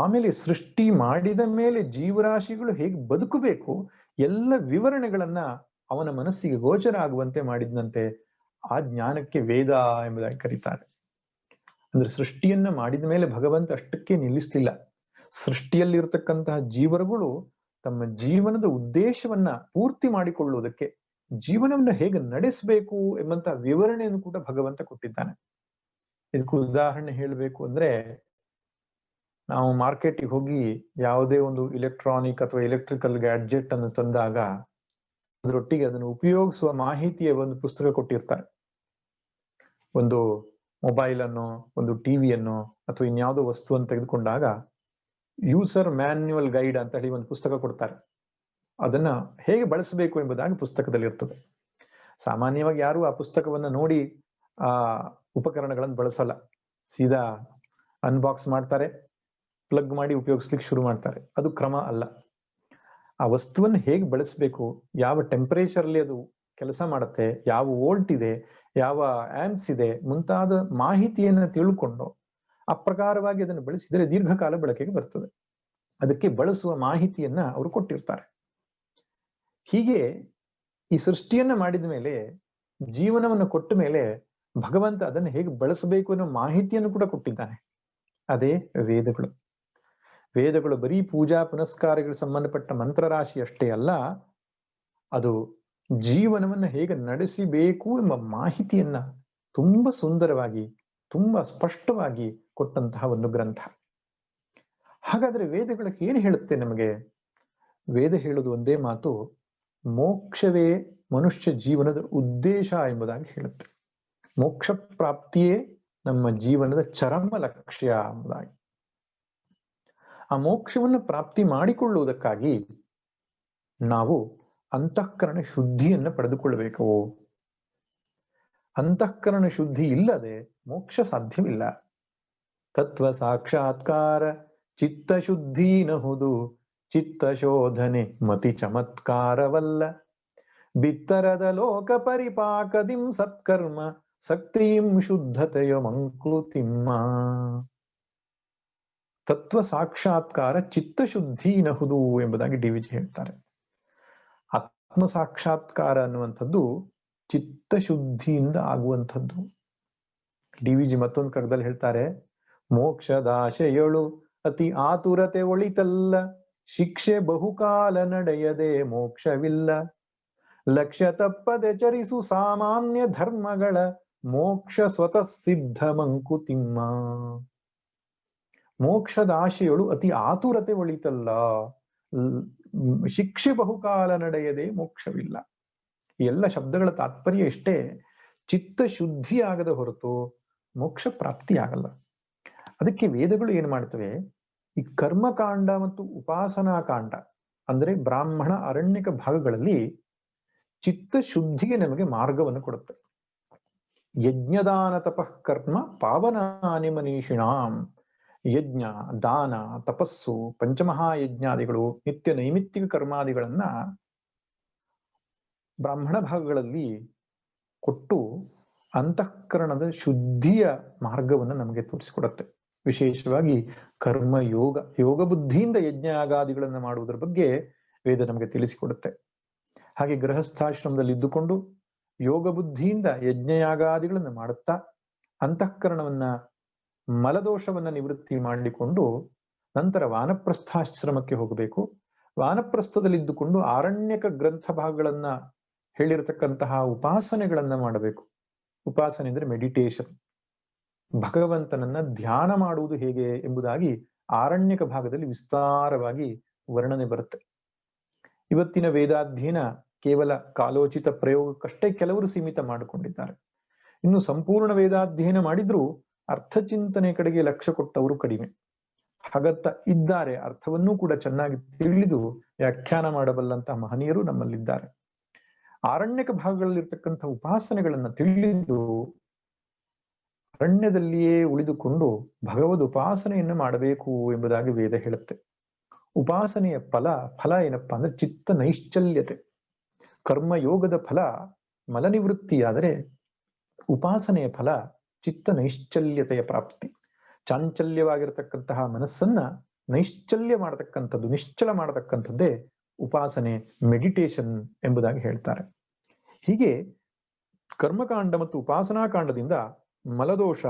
ಆಮೇಲೆ ಸೃಷ್ಟಿ ಮಾಡಿದ ಮೇಲೆ ಜೀವರಾಶಿಗಳು ಹೇಗೆ ಬದುಕಬೇಕು, ಎಲ್ಲ ವಿವರಣೆಗಳನ್ನ ಅವನ ಮನಸ್ಸಿಗೆ ಗೋಚರ ಆಗುವಂತೆ ಮಾಡಿದ್ನಂತೆ. ಆ ಜ್ಞಾನಕ್ಕೆ ವೇದ ಎಂಬುದಾಗಿ ಕರೀತಾರೆ. ಅಂದ್ರೆ ಸೃಷ್ಟಿಯನ್ನ ಮಾಡಿದ ಮೇಲೆ ಭಗವಂತ ಅಷ್ಟಕ್ಕೆ ನಿಲ್ಲಿಸ್ಲಿಲ್ಲ. ಸೃಷ್ಟಿಯಲ್ಲಿರ್ತಕ್ಕಂತಹ ಜೀವರುಗಳು ತಮ್ಮ ಜೀವನದ ಉದ್ದೇಶವನ್ನ ಪೂರ್ತಿ ಮಾಡಿಕೊಳ್ಳುವುದಕ್ಕೆ, ಜೀವನವನ್ನ ಹೇಗೆ ನಡೆಸಬೇಕು ಎಂಬಂತಹ ವಿವರಣೆಯನ್ನು ಕೂಡ ಭಗವಂತ ಕೊಟ್ಟಿದ್ದಾನೆ. ಇದಕ್ಕೆ ಉದಾಹರಣೆ ಹೇಳಬೇಕು ಅಂದ್ರೆ, ನಾವು ಮಾರ್ಕೆಟಿಗೆ ಹೋಗಿ ಯಾವುದೇ ಒಂದು ಇಲೆಕ್ಟ್ರಾನಿಕ್ ಅಥವಾ ಎಲೆಕ್ಟ್ರಿಕಲ್ ಗ್ಯಾಡ್ಜೆಟ್ ಅನ್ನು ತಂದಾಗ ಅದರೊಟ್ಟಿಗೆ ಅದನ್ನು ಉಪಯೋಗಿಸುವ ಮಾಹಿತಿಯ ಒಂದು ಪುಸ್ತಕ ಕೊಟ್ಟಿರ್ತಾರೆ. ಒಂದು ಮೊಬೈಲ್ ಅನ್ನು, ಒಂದು ಟಿವಿಯನ್ನು ಅಥವಾ ಇನ್ಯಾವುದೋ ವಸ್ತುವನ್ನು ತೆಗೆದುಕೊಂಡಾಗ ಯೂಸರ್ ಮ್ಯಾನ್ಯುವಲ್ ಗೈಡ್ ಅಂತ ಹೇಳಿ ಒಂದು ಪುಸ್ತಕ ಕೊಡ್ತಾರೆ. ಅದನ್ನ ಹೇಗೆ ಬಳಸಬೇಕು ಎಂಬುದಾಗಿ ಪುಸ್ತಕದಲ್ಲಿ ಇರ್ತದೆ. ಸಾಮಾನ್ಯವಾಗಿ ಯಾರು ಆ ಪುಸ್ತಕವನ್ನ ನೋಡಿ ಆ ಉಪಕರಣಗಳನ್ನು ಬಳಸಲ್ಲ. ಸೀದಾ ಅನ್ಬಾಕ್ಸ್ ಮಾಡ್ತಾರೆ, ಪ್ಲಗ್ ಮಾಡಿ ಉಪಯೋಗಿಸ್ಲಿಕ್ಕೆ ಶುರು ಮಾಡ್ತಾರೆ. ಅದು ಕ್ರಮ ಅಲ್ಲ. ಆ ವಸ್ತುವನ್ನು ಹೇಗೆ ಬಳಸಬೇಕು, ಯಾವ ಟೆಂಪರೇಚರ್ ಅಲ್ಲಿ ಅದು ಕೆಲಸ ಮಾಡುತ್ತೆ, ಯಾವ ವೋಲ್ಟ್ ಇದೆ, ಯಾವ ಆಂಪ್ಸ್ ಇದೆ, ಮುಂತಾದ ಮಾಹಿತಿಯನ್ನ ತಿಳ್ಕೊಂಡು ಆ ಪ್ರಕಾರವಾಗಿ ಅದನ್ನು ಬಳಸಿದರೆ ದೀರ್ಘಕಾಲ ಬಳಕೆಗೆ ಬರ್ತದೆ. ಅದಕ್ಕೆ ಬಳಸುವ ಮಾಹಿತಿಯನ್ನ ಅವರು ಕೊಟ್ಟಿರ್ತಾರೆ. ಹೀಗೆ ಈ ಸೃಷ್ಟಿಯನ್ನ ಮಾಡಿದ ಮೇಲೆ, ಜೀವನವನ್ನು ಕೊಟ್ಟ ಮೇಲೆ ಭಗವಂತ ಅದನ್ನು ಹೇಗೆ ಬಳಸಬೇಕು ಅನ್ನೋ ಮಾಹಿತಿಯನ್ನು ಕೂಡ ಕೊಟ್ಟಿದ್ದಾನೆ. ಅದೇ ವೇದಗಳು. ವೇದಗಳು ಬರೀ ಪೂಜಾ ಪುನಸ್ಕಾರಗಳಿಗೆ ಸಂಬಂಧಪಟ್ಟ ಮಂತ್ರರಾಶಿ ಅಷ್ಟೇ ಅಲ್ಲ, ಅದು ಜೀವನವನ್ನು ಹೇಗೆ ನಡೆಸಬೇಕು ಎಂಬ ಮಾಹಿತಿಯನ್ನ ತುಂಬಾ ಸುಂದರವಾಗಿ, ತುಂಬಾ ಸ್ಪಷ್ಟವಾಗಿ ಕೊಟ್ಟಂತಹ ಒಂದು ಗ್ರಂಥ. ಹಾಗಾದ್ರೆ ವೇದಗಳಿಗೆ ಏನು ಹೇಳುತ್ತೆ ನಮಗೆ? ವೇದ ಹೇಳುವುದು ಒಂದೇ ಮಾತು, ಮೋಕ್ಷವೇ ಮನುಷ್ಯ ಜೀವನದ ಉದ್ದೇಶ ಎಂಬುದಾಗಿ ಹೇಳುತ್ತೆ. ಮೋಕ್ಷ ಪ್ರಾಪ್ತಿಯೇ ನಮ್ಮ ಜೀವನದ ಚರಮ ಲಕ್ಷ್ಯ ಎಂಬುದಾಗಿ. ಆ ಮೋಕ್ಷವನ್ನು ಪ್ರಾಪ್ತಿ ಮಾಡಿಕೊಳ್ಳುವುದಕ್ಕಾಗಿ ನಾವು ಅಂತಃಕರಣ ಶುದ್ಧಿಯನ್ನು ಪಡೆದುಕೊಳ್ಳಬೇಕು. ಅಂತಃಕರಣ ಶುದ್ಧಿ ಇಲ್ಲದೆ ಮೋಕ್ಷ ಸಾಧ್ಯವಿಲ್ಲ. ತತ್ವ ಸಾಕ್ಷಾತ್ಕಾರ ಚಿತ್ತ ಶುದ್ಧಿ ನಹುದು, ಚಿತ್ತ ಶೋಧನೆ ಮತಿ ಚಮತ್ಕಾರವಲ್ಲ. ಬಿತ್ತರದ ಲೋಕ ಪರಿಪಾಕದಿಂ ಸತ್ಕರ್ಮ ಸಕ್ತಿಂ ಶುದ್ಧತೆಯ ಮಂಕುತಿಮ್ಮ. ತತ್ವ ಸಾಕ್ಷಾತ್ಕಾರ ಚಿತ್ತ ಶುದ್ಧಿ ನಹುದು ಎಂಬುದಾಗಿ ಡಿ.ವಿ.ಜಿ ಹೇಳ್ತಾರೆ. ಆತ್ಮ ಸಾಕ್ಷಾತ್ಕಾರ ಅನ್ನುವಂಥದ್ದು ಚಿತ್ತಶುದ್ಧಿಯಿಂದ ಆಗುವಂಥದ್ದು. ಡಿ.ವಿ.ಜಿ ಮತ್ತೊಂದು ಕಗ್ಗದಲ್ಲಿ ಹೇಳ್ತಾರೆ, ಮೋಕ್ಷದಾಶೆಯಳು ಅತಿ ಆತುರತೆ ಒಳಿತಲ್ಲ, ಶಿಕ್ಷೆ ಬಹುಕಾಲ ನಡೆಯದೆ ಮೋಕ್ಷವಿಲ್ಲ. ಲಕ್ಷ್ಯ ತಪ್ಪದೆ ಚರಿಸು ಸಾಮಾನ್ಯ ಧರ್ಮಗಳ, ಮೋಕ್ಷ ಸ್ವತಃ ಸಿದ್ಧ ಮಂಕುತಿಮ್ಮ. ಮೋಕ್ಷದ ಆಶೆಯಳು ಅತಿ ಆತುರತೆ ಒಳಿತಲ್ಲ, ಶಿಕ್ಷೆ ಬಹುಕಾಲ ನಡೆಯದೆ ಮೋಕ್ಷವಿಲ್ಲ. ಈ ಎಲ್ಲ ಶಬ್ದಗಳ ತಾತ್ಪರ್ಯ ಇಷ್ಟೇ, ಚಿತ್ತ ಶುದ್ಧಿ ಆಗದ ಹೊರತು ಮೋಕ್ಷ ಪ್ರಾಪ್ತಿ ಆಗಲ್ಲ. ಅದಕ್ಕೆ ವೇದಗಳು ಏನ್ ಮಾಡ್ತವೆ, ಈ ಕರ್ಮಕಾಂಡ ಮತ್ತು ಉಪಾಸನಾ ಕಾಂಡ ಅಂದ್ರೆ ಬ್ರಾಹ್ಮಣ ಅರಣ್ಯಕ ಭಾಗಗಳಲ್ಲಿ ಚಿತ್ತ ಶುದ್ಧಿಗೆ ನಮಗೆ ಮಾರ್ಗವನ್ನು ಕೊಡುತ್ತೆ. ಯಜ್ಞದಾನ ತಪಃ ಕರ್ಮ ಪಾವನಾನಿ ಮನೀಷಿಣಾಂ. ಯಜ್ಞ, ದಾನ, ತಪಸ್ಸು, ಪಂಚಮಹಾಯಜ್ಞಾದಿಗಳು, ನಿತ್ಯ ನೈಮಿತ್ತಿಕ ಕರ್ಮಾದಿಗಳನ್ನ ಬ್ರಾಹ್ಮಣ ಭಾಗಗಳಲ್ಲಿ ಕೊಟ್ಟು ಅಂತಃಕರಣದ ಶುದ್ಧಿಯ ಮಾರ್ಗವನ್ನು ನಮಗೆ ತೋರಿಸಿಕೊಡುತ್ತೆ. ವಿಶೇಷವಾಗಿ ಕರ್ಮ ಯೋಗ, ಯೋಗ ಬುದ್ಧಿಯಿಂದ ಯಜ್ಞಾಗಾದಿಗಳನ್ನು ಮಾಡುವುದರ ಬಗ್ಗೆ ವೇದ ನಮಗೆ ತಿಳಿಸಿಕೊಡುತ್ತೆ. ಹಾಗೆ ಗೃಹಸ್ಥಾಶ್ರಮದಲ್ಲಿ ಇದ್ದುಕೊಂಡು ಯೋಗ ಬುದ್ಧಿಯಿಂದ ಯಜ್ಞಯಾಗಾದಿಗಳನ್ನು ಮಾಡುತ್ತಾ ಅಂತಃಕರಣವನ್ನ, ಮಲದೋಷವನ್ನ ನಿವೃತ್ತಿ ಮಾಡಿಕೊಂಡು ನಂತರ ವಾನಪ್ರಸ್ಥಾಶ್ರಮಕ್ಕೆ ಹೋಗಬೇಕು. ವಾನಪ್ರಸ್ಥದಲ್ಲಿದ್ದುಕೊಂಡು ಆರಣ್ಯಕ ಗ್ರಂಥ ಭಾಗಗಳನ್ನ ಹೇಳಿರತಕ್ಕಂತಹ ಉಪಾಸನೆಗಳನ್ನ ಮಾಡಬೇಕು. ಉಪಾಸನೆ ಅಂದ್ರೆ ಮೆಡಿಟೇಷನ್. ಭಗವಂತನನ್ನ ಧ್ಯಾನ ಮಾಡುವುದು ಹೇಗೆ ಎಂಬುದಾಗಿ ಆರಣ್ಯಕ ಭಾಗದಲ್ಲಿ ವಿಸ್ತಾರವಾಗಿ ವರ್ಣನೆ ಬರುತ್ತೆ. ಇವತ್ತಿನ ವೇದಾಧ್ಯಯನ ಕೇವಲ ಕಾಲೋಚಿತ ಪ್ರಯೋಗಕ್ಕಷ್ಟೇ ಕೆಲವರು ಸೀಮಿತ ಮಾಡಿಕೊಂಡಿದ್ದಾರೆ. ಇನ್ನು ಸಂಪೂರ್ಣ ವೇದಾಧ್ಯಯನ ಮಾಡಿದ್ರೂ ಅರ್ಥಚಿಂತನೆ ಕಡೆಗೆ ಲಕ್ಷ್ಯ ಕೊಟ್ಟವರು ಕಡಿಮೆ. ಹಗತ್ತ ಇದ್ದಾರೆ, ಅರ್ಥವನ್ನೂ ಕೂಡ ಚೆನ್ನಾಗಿ ತಿಳಿದು ವ್ಯಾಖ್ಯಾನ ಮಾಡಬಲ್ಲಂತಹ ಮಹನೀಯರು ನಮ್ಮಲ್ಲಿದ್ದಾರೆ. ಆರಣ್ಯಕ ಭಾಗಗಳಲ್ಲಿರ್ತಕ್ಕಂಥ ಉಪಾಸನೆಗಳನ್ನ ತಿಳಿದು ಅರಣ್ಯದಲ್ಲಿಯೇ ಉಳಿದುಕೊಂಡು ಭಗವದ್ ಉಪಾಸನೆಯನ್ನು ಮಾಡಬೇಕು ಎಂಬುದಾಗಿ ವೇದ ಹೇಳುತ್ತೆ. ಉಪಾಸನೆಯ ಫಲ ಏನಪ್ಪಾ ಅಂದ್ರೆ ಚಿತ್ತ ನೈಶ್ಚಲ್ಯತೆ. ಕರ್ಮಯೋಗದ ಫಲ ಮಲನಿವೃತ್ತಿಯಾದರೆ ಉಪಾಸನೆಯ ಫಲ ಚಿತ್ತ ನೈಶ್ಚಲ್ಯತೆಯ ಪ್ರಾಪ್ತಿ. ಚಾಂಚಲ್ಯವಾಗಿರತಕ್ಕಂತಹ ಮನಸ್ಸನ್ನ ನೈಶ್ಚಲ್ಯ ಮಾಡತಕ್ಕಂಥದ್ದು, ನಿಶ್ಚಲ ಮಾಡತಕ್ಕಂಥದ್ದೇ ಉಪಾಸನೆ, ಮೆಡಿಟೇಷನ್ ಎಂಬುದಾಗಿ ಹೇಳ್ತಾರೆ. ಹೀಗೆ ಕರ್ಮಕಾಂಡ ಮತ್ತು ಉಪಾಸನಾ ಕಾಂಡದಿಂದ ಮಲದೋಷ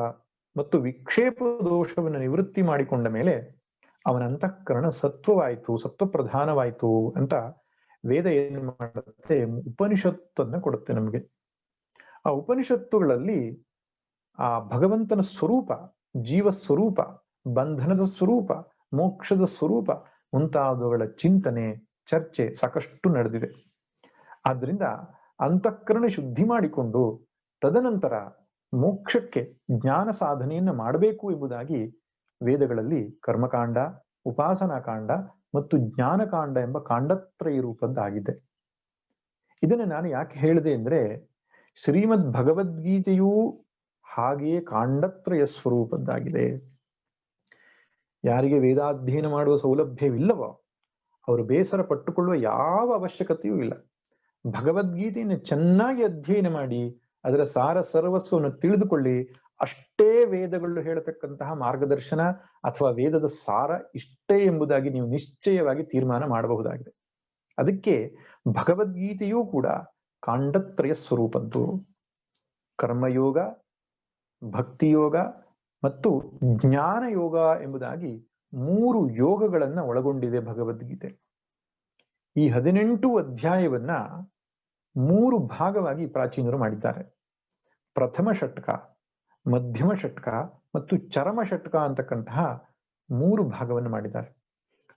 ಮತ್ತು ವಿಕ್ಷೇಪ ದೋಷವನ್ನು ನಿವೃತ್ತಿ ಮಾಡಿಕೊಂಡ ಮೇಲೆ ಅವನ ಅಂತಃಕರಣ ಸತ್ವವಾಯಿತು, ಸತ್ವಪ್ರಧಾನವಾಯಿತು ಅಂತ ವೇದ ಏನು ಮಾಡುತ್ತೆ, ಉಪನಿಷತ್ತನ್ನ ಕೊಡುತ್ತೆ ನಮಗೆ. ಆ ಉಪನಿಷತ್ತುಗಳಲ್ಲಿ ಆ ಭಗವಂತನ ಸ್ವರೂಪ, ಜೀವ ಸ್ವರೂಪ, ಬಂಧನದ ಸ್ವರೂಪ, ಮೋಕ್ಷದ ಸ್ವರೂಪ ಮುಂತಾದವುಗಳ ಚಿಂತನೆ, ಚರ್ಚೆ ಸಾಕಷ್ಟು ನಡೆದಿದೆ. ಆದ್ರಿಂದ ಅಂತಃಕರಣ ಶುದ್ಧಿ ಮಾಡಿಕೊಂಡು ತದನಂತರ ಮೋಕ್ಷಕ್ಕೆ ಜ್ಞಾನ ಸಾಧನೆಯನ್ನ ಮಾಡಬೇಕು ಎಂಬುದಾಗಿ ವೇದಗಳಲ್ಲಿ ಕರ್ಮಕಾಂಡ, ಉಪಾಸನಾ ಕಾಂಡ ಮತ್ತು ಜ್ಞಾನಕಾಂಡ ಎಂಬ ಕಾಂಡತ್ರಯ ರೂಪದ್ದಾಗಿದೆ. ಇದನ್ನು ನಾನು ಯಾಕೆ ಹೇಳಿದೆ ಅಂದ್ರೆ, ಶ್ರೀಮದ್ ಭಗವದ್ಗೀತೆಯೂ ಹಾಗೆಯೇ ಕಾಂಡತ್ರಯ ಸ್ವರೂಪದ್ದಾಗಿದೆ. ಯಾರಿಗೆ ವೇದಾಧ್ಯಯನ ಮಾಡುವ ಸೌಲಭ್ಯವಿಲ್ಲವೋ ಅವರು ಬೇಸರ ಪಟ್ಟುಕೊಳ್ಳುವ ಯಾವ ಅವಶ್ಯಕತೆಯೂ ಇಲ್ಲ. ಭಗವದ್ಗೀತೆಯನ್ನು ಚೆನ್ನಾಗಿ ಅಧ್ಯಯನ ಮಾಡಿ ಅದರ ಸಾರ ಸರ್ವಸ್ವವನ್ನು ತಿಳಿದುಕೊಳ್ಳಿ. ಅಷ್ಟೇ ವೇದಗಳು ಹೇಳತಕ್ಕಂತಹ ಮಾರ್ಗದರ್ಶನ ಅಥವಾ ವೇದದ ಸಾರ ಇಷ್ಟೇ ಎಂಬುದಾಗಿ ನೀವು ನಿಶ್ಚಯವಾಗಿ ತೀರ್ಮಾನ ಮಾಡಬಹುದಾಗಿದೆ. ಅದಕ್ಕೆ ಭಗವದ್ಗೀತೆಯೂ ಕೂಡ ಕಾಂಡತ್ರಯ ಸ್ವರೂಪದ್ದು. ಕರ್ಮಯೋಗ, ಭಕ್ತಿಯೋಗ ಮತ್ತು ಜ್ಞಾನ ಯೋಗ ಎಂಬುದಾಗಿ 3 ಯೋಗಗಳನ್ನ ಒಳಗೊಂಡಿದೆ ಭಗವದ್ಗೀತೆ. ಈ 18 ಅಧ್ಯಾಯವನ್ನ 3 ಭಾಗವಾಗಿ ಪ್ರಾಚೀನರು ಮಾಡಿದ್ದಾರೆ. ಪ್ರಥಮ ಷಟ್ಕ, ಮಧ್ಯಮ ಷಟ್ಕ ಮತ್ತು ಚರಮ ಷಟ್ಕ ಅಂತಕ್ಕಂತಹ 3 ಭಾಗವನ್ನು ಮಾಡಿದ್ದಾರೆ.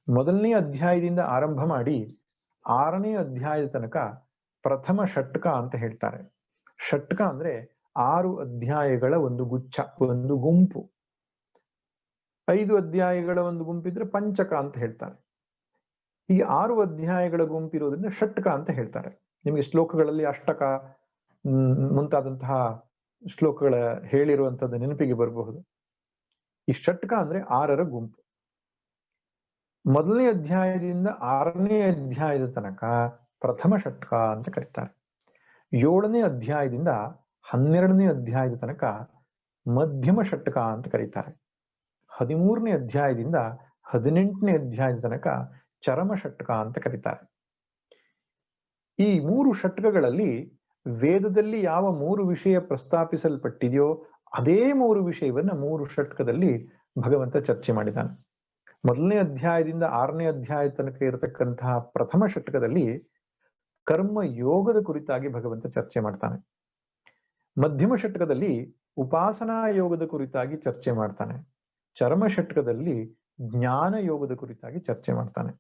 ಮೊದಲನೇ ಅಧ್ಯಾಯದಿಂದ ಆರಂಭ ಮಾಡಿ 6ನೇ ಅಧ್ಯಾಯದ ತನಕ ಪ್ರಥಮ ಷಟ್ಕ ಅಂತ ಹೇಳ್ತಾರೆ. ಷಟ್ಕ ಅಂದ್ರೆ 6 ಅಧ್ಯಾಯಗಳ ಒಂದು ಗುಚ್ಛ, ಒಂದು ಗುಂಪು. 5 ಅಧ್ಯಾಯಗಳ ಒಂದು ಗುಂಪಿದ್ರೆ ಪಂಚಕ ಅಂತ ಹೇಳ್ತಾರೆ. ಹೀಗೆ 6 ಅಧ್ಯಾಯಗಳ ಗುಂಪಿರೋದ್ರಿಂದ ಷಟ್ಕ ಅಂತ ಹೇಳ್ತಾರೆ. ನಿಮಗೆ ಶ್ಲೋಕಗಳಲ್ಲಿ ಅಷ್ಟಕ ಮುಂತಾದಂತಹ ಶ್ಲೋಕಗಳ ಹೇಳಿರುವಂತದ್ದು ನೆನಪಿಗೆ ಬರಬಹುದು. ಈ ಷಟ್ಕ ಅಂದ್ರೆ 6ರ ಗುಂಪು. ಮೊದಲನೇ ಅಧ್ಯಾಯದಿಂದ 6ನೇ ಅಧ್ಯಾಯದ ತನಕ ಪ್ರಥಮ ಷಟ್ಕ ಅಂತ ಕರೀತಾರೆ. 7ನೇ ಅಧ್ಯಾಯದಿಂದ 12ನೇ ಅಧ್ಯಾಯದ ತನಕ ಮಧ್ಯಮ ಷಟ್ಕ ಅಂತ ಕರೀತಾರೆ. 13ನೇ ಅಧ್ಯಾಯದಿಂದ 18ನೇ ಅಧ್ಯಾಯದ ತನಕ ಚರಮ ಷಟ್ಕ ಅಂತ ಕರೀತಾರೆ. ಈ 3 ಷಟ್ಕಗಳಲ್ಲಿ ವೇದದಲ್ಲಿ ಯಾವ 3 ವಿಷಯ ಪ್ರಸ್ತಾಪಿಸಲ್ಪಟ್ಟಿದೆಯೋ ಅದೇ 3 ವಿಷಯವನ್ನ 3 ಷಟ್ಕದಲ್ಲಿ ಭಗವಂತ ಚರ್ಚೆ ಮಾಡಿದ್ದಾನೆ. ಮೊದಲನೇ ಅಧ್ಯಾಯದಿಂದ 6ನೇ ಅಧ್ಯಾಯ ತನಕ ಇರತಕ್ಕಂತಹ ಪ್ರಥಮ ಷಟ್ಕದಲ್ಲಿ ಕರ್ಮ ಯೋಗದ ಕುರಿತಾಗಿ ಭಗವಂತ ಚರ್ಚೆ ಮಾಡ್ತಾನೆ. ಮಧ್ಯಮ ಷಟ್ಕದಲ್ಲಿ ಉಪಾಸನಾ ಯೋಗದ ಕುರಿತಾಗಿ ಚರ್ಚೆ ಮಾಡ್ತಾನೆ. ಚರಮ ಷಟ್ಕದಲ್ಲಿ ಜ್ಞಾನ ಯೋಗದ ಕುರಿತಾಗಿ ಚರ್ಚೆ ಮಾಡ್ತಾನೆ.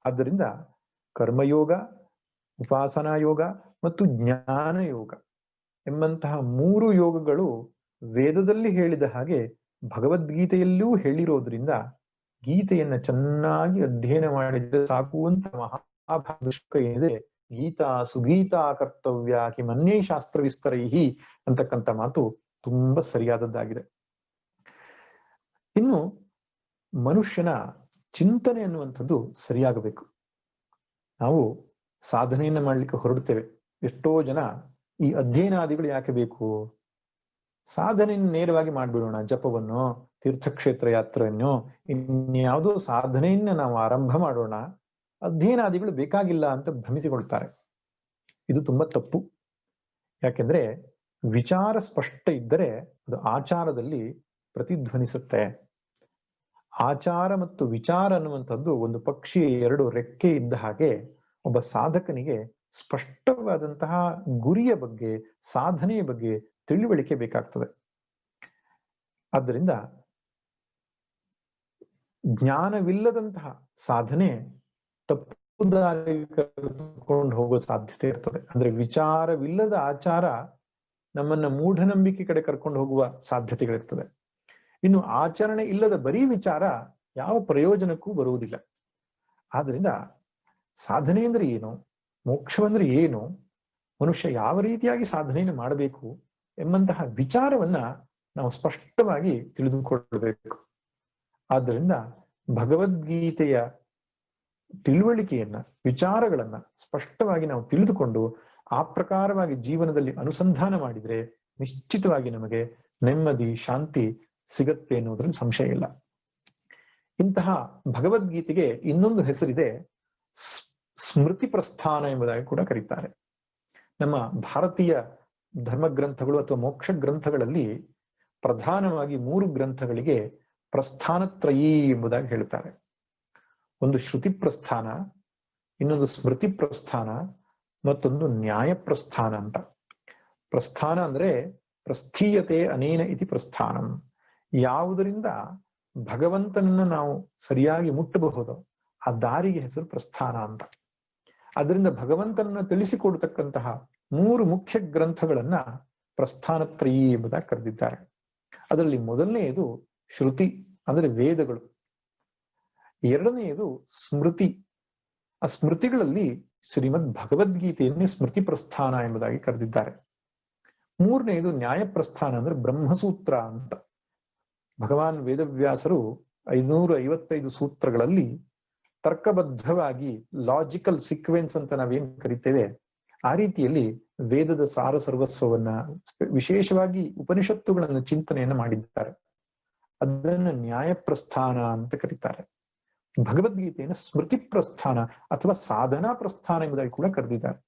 ಆದ್ದರಿಂದ ಕರ್ಮಯೋಗ, ಉಪಾಸನಾ ಯೋಗ ಮತ್ತು ಜ್ಞಾನ ಯೋಗ ಎಂಬಂತಹ 3 ಯೋಗಗಳು ವೇದದಲ್ಲಿ ಹೇಳಿದ ಹಾಗೆ ಭಗವದ್ಗೀತೆಯಲ್ಲೂ ಹೇಳಿರೋದ್ರಿಂದ ಗೀತೆಯನ್ನ ಚೆನ್ನಾಗಿ ಅಧ್ಯಯನ ಮಾಡಿದ್ರೆ ಸಾಕುವಂತ ಮಹಾಭಾರತ ಏನಿದೆ, ಗೀತಾ ಸುಗೀತಾ ಕರ್ತವ್ಯ ಕಿಮನ್ಯೈ ಶಾಸ್ತ್ರ ವಿಸ್ತರೈಹಿ ಅಂತಕ್ಕಂಥ ಮಾತು ತುಂಬಾ ಸರಿಯಾದದ್ದಾಗಿದೆ. ಇನ್ನು ಮನುಷ್ಯನ ಚಿಂತನೆ ಅನ್ನುವಂಥದ್ದು ಸರಿಯಾಗಬೇಕು. ನಾವು ಸಾಧನೆಯನ್ನ ಮಾಡ್ಲಿಕ್ಕೆ ಹೊರಡ್ತೇವೆ. ಎಷ್ಟೋ ಜನ ಈ ಅಧ್ಯಯನಾದಿಗಳು ಯಾಕೆ ಬೇಕು, ಸಾಧನೆಯನ್ನು ನೇರವಾಗಿ ಮಾಡ್ಬಿಡೋಣ, ಜಪವನ್ನು, ತೀರ್ಥಕ್ಷೇತ್ರ ಯಾತ್ರೆಯನ್ನು, ಇನ್ಯಾವುದೋ ಸಾಧನೆಯನ್ನ ನಾವು ಆರಂಭ ಮಾಡೋಣ, ಅಧ್ಯಯನಾದಿಗಳು ಬೇಕಾಗಿಲ್ಲ ಅಂತ ಭ್ರಮಿಸಿಕೊಳ್ತಾರೆ. ಇದು ತುಂಬಾ ತಪ್ಪು. ಯಾಕೆಂದ್ರೆ ವಿಚಾರ ಸ್ಪಷ್ಟ ಇದ್ದರೆ ಅದು ಆಚಾರದಲ್ಲಿ ಪ್ರತಿಧ್ವನಿಸುತ್ತೆ. ಆಚಾರ ಮತ್ತು ವಿಚಾರ ಅನ್ನುವಂಥದ್ದು ಒಂದು ಪಕ್ಷಿಯ 2 ರೆಕ್ಕೆ ಇದ್ದ ಹಾಗೆ ಒಬ್ಬ ಸಾಧಕನಿಗೆ ಸ್ಪಷ್ಟವಾದಂತಹ ಗುರಿಯ ಬಗ್ಗೆ, ಸಾಧನೆಯ ಬಗ್ಗೆ ತಿಳಿವಳಿಕೆ ಬೇಕಾಗ್ತದೆ. ಆದ್ದರಿಂದ ಜ್ಞಾನವಿಲ್ಲದಂತಹ ಸಾಧನೆ ತಪ್ಪು ದಾರಿ ಕರ್ಕೊಂಡು ಹೋಗೋ ಸಾಧ್ಯತೆ ಇರ್ತದೆ. ಅಂದ್ರೆ ವಿಚಾರವಿಲ್ಲದ ಆಚಾರ ನಮ್ಮನ್ನ ಮೂಢನಂಬಿಕೆ ಕಡೆ ಕರ್ಕೊಂಡು ಹೋಗುವ ಸಾಧ್ಯತೆಗಳಿರ್ತದೆ. ಇನ್ನು ಆಚರಣೆ ಇಲ್ಲದ ಬರೀ ವಿಚಾರ ಯಾವ ಪ್ರಯೋಜನಕ್ಕೂ ಬರುವುದಿಲ್ಲ. ಆದ್ರಿಂದ ಸಾಧನೆ ಅಂದ್ರೆ ಏನು, ಮೋಕ್ಷವಂದ್ರೆ ಏನು, ಮನುಷ್ಯ ಯಾವ ರೀತಿಯಾಗಿ ಸಾಧನೆಯನ್ನು ಮಾಡಬೇಕು ಎಂಬಂತಹ ವಿಚಾರವನ್ನ ನಾವು ಸ್ಪಷ್ಟವಾಗಿ ತಿಳಿದುಕೊಳ್ಳಬೇಕು. ಆದ್ದರಿಂದ ಭಗವದ್ಗೀತೆಯ ತಿಳುವಳಿಕೆಯನ್ನ, ವಿಚಾರಗಳನ್ನ ಸ್ಪಷ್ಟವಾಗಿ ನಾವು ತಿಳಿದುಕೊಂಡು ಆ ಪ್ರಕಾರವಾಗಿ ಜೀವನದಲ್ಲಿ ಅನುಸಂಧಾನ ಮಾಡಿದ್ರೆ ನಿಶ್ಚಿತವಾಗಿ ನಮಗೆ ನೆಮ್ಮದಿ, ಶಾಂತಿ ಸಿಗತ್ತೆ ಅನ್ನೋದ್ರಲ್ಲಿ ಸಂಶಯ ಇಲ್ಲ. ಇಂತಹ ಭಗವದ್ಗೀತೆಗೆ ಇನ್ನೊಂದು ಹೆಸರಿದೆ, ಸ್ಮೃತಿ ಪ್ರಸ್ಥಾನ ಎಂಬುದಾಗಿ ಕೂಡ ಕರೀತಾರೆ. ನಮ್ಮ ಭಾರತೀಯ ಧರ್ಮ ಗ್ರಂಥಗಳು ಅಥವಾ ಮೋಕ್ಷ ಗ್ರಂಥಗಳಲ್ಲಿ ಪ್ರಧಾನವಾಗಿ 3 ಗ್ರಂಥಗಳಿಗೆ ಪ್ರಸ್ಥಾನತ್ರಯೀ ಎಂಬುದಾಗಿ ಹೇಳ್ತಾರೆ. ಒಂದು ಶ್ರುತಿ ಪ್ರಸ್ಥಾನ, ಇನ್ನೊಂದು ಸ್ಮೃತಿ ಪ್ರಸ್ಥಾನ, ಮತ್ತೊಂದು ನ್ಯಾಯ ಪ್ರಸ್ಥಾನ ಅಂತ. ಪ್ರಸ್ಥಾನ ಅಂದ್ರೆ ಪ್ರಸ್ಥೀಯತೆ ಅನೇನ ಇತಿ ಪ್ರಸ್ಥಾನಂ, ಯಾವುದರಿಂದ ಭಗವಂತನನ್ನ ನಾವು ಸರಿಯಾಗಿ ಮುಟ್ಟಬಹುದು ಆ ದಾರಿಗೆ ಹೆಸರು ಪ್ರಸ್ಥಾನ ಅಂತ. ಅದರಿಂದ ಭಗವಂತನನ್ನ ತಿಳಿಸಿಕೊಡ್ತಕ್ಕಂತಹ 3 ಮುಖ್ಯ ಗ್ರಂಥಗಳನ್ನ ಪ್ರಸ್ಥಾನತ್ರಯೀ ಎಂಬುದಾಗಿ ಕರೆದಿದ್ದಾರೆ. ಅದರಲ್ಲಿ ಮೊದಲನೆಯದು ಶ್ರುತಿ ಅಂದ್ರೆ ವೇದಗಳು, ಎರಡನೆಯದು ಸ್ಮೃತಿ, ಆ ಸ್ಮೃತಿಗಳಲ್ಲಿ ಶ್ರೀಮದ್ ಭಗವದ್ಗೀತೆಯನ್ನೇ ಸ್ಮೃತಿ ಪ್ರಸ್ಥಾನ ಎಂಬುದಾಗಿ ಕರೆದಿದ್ದಾರೆ. ಮೂರನೆಯದು ನ್ಯಾಯ ಪ್ರಸ್ಥಾನ ಅಂದ್ರೆ ಬ್ರಹ್ಮಸೂತ್ರ ಅಂತ. ಭಗವಾನ್ ವೇದವ್ಯಾಸರು 555 ಸೂತ್ರಗಳಲ್ಲಿ ತರ್ಕಬದ್ಧವಾಗಿ ಲಾಜಿಕಲ್ ಸೀಕ್ವೆನ್ಸ್ ಅಂತ ನಾವೇನ್ ಕರಿತೇವೆ ಆ ರೀತಿಯಲ್ಲಿ ವೇದದ ಸಾರ ಸರ್ವಸ್ವವನ್ನ, ವಿಶೇಷವಾಗಿ ಉಪನಿಷತ್ತುಗಳನ್ನು ಚಿಂತನೆಯನ್ನ ಮಾಡಿದ್ದಾರೆ. ಅದನ್ನ ನ್ಯಾಯ ಪ್ರಸ್ಥಾನ ಅಂತ ಕರೀತಾರೆ. ಭಗವದ್ಗೀತೆಯನ್ನು ಸ್ಮೃತಿ ಪ್ರಸ್ಥಾನ ಅಥವಾ ಸಾಧನಾ ಪ್ರಸ್ಥಾನ ಎಂಬುದಾಗಿ ಕೂಡ ಕರೆದಿದ್ದಾರೆ.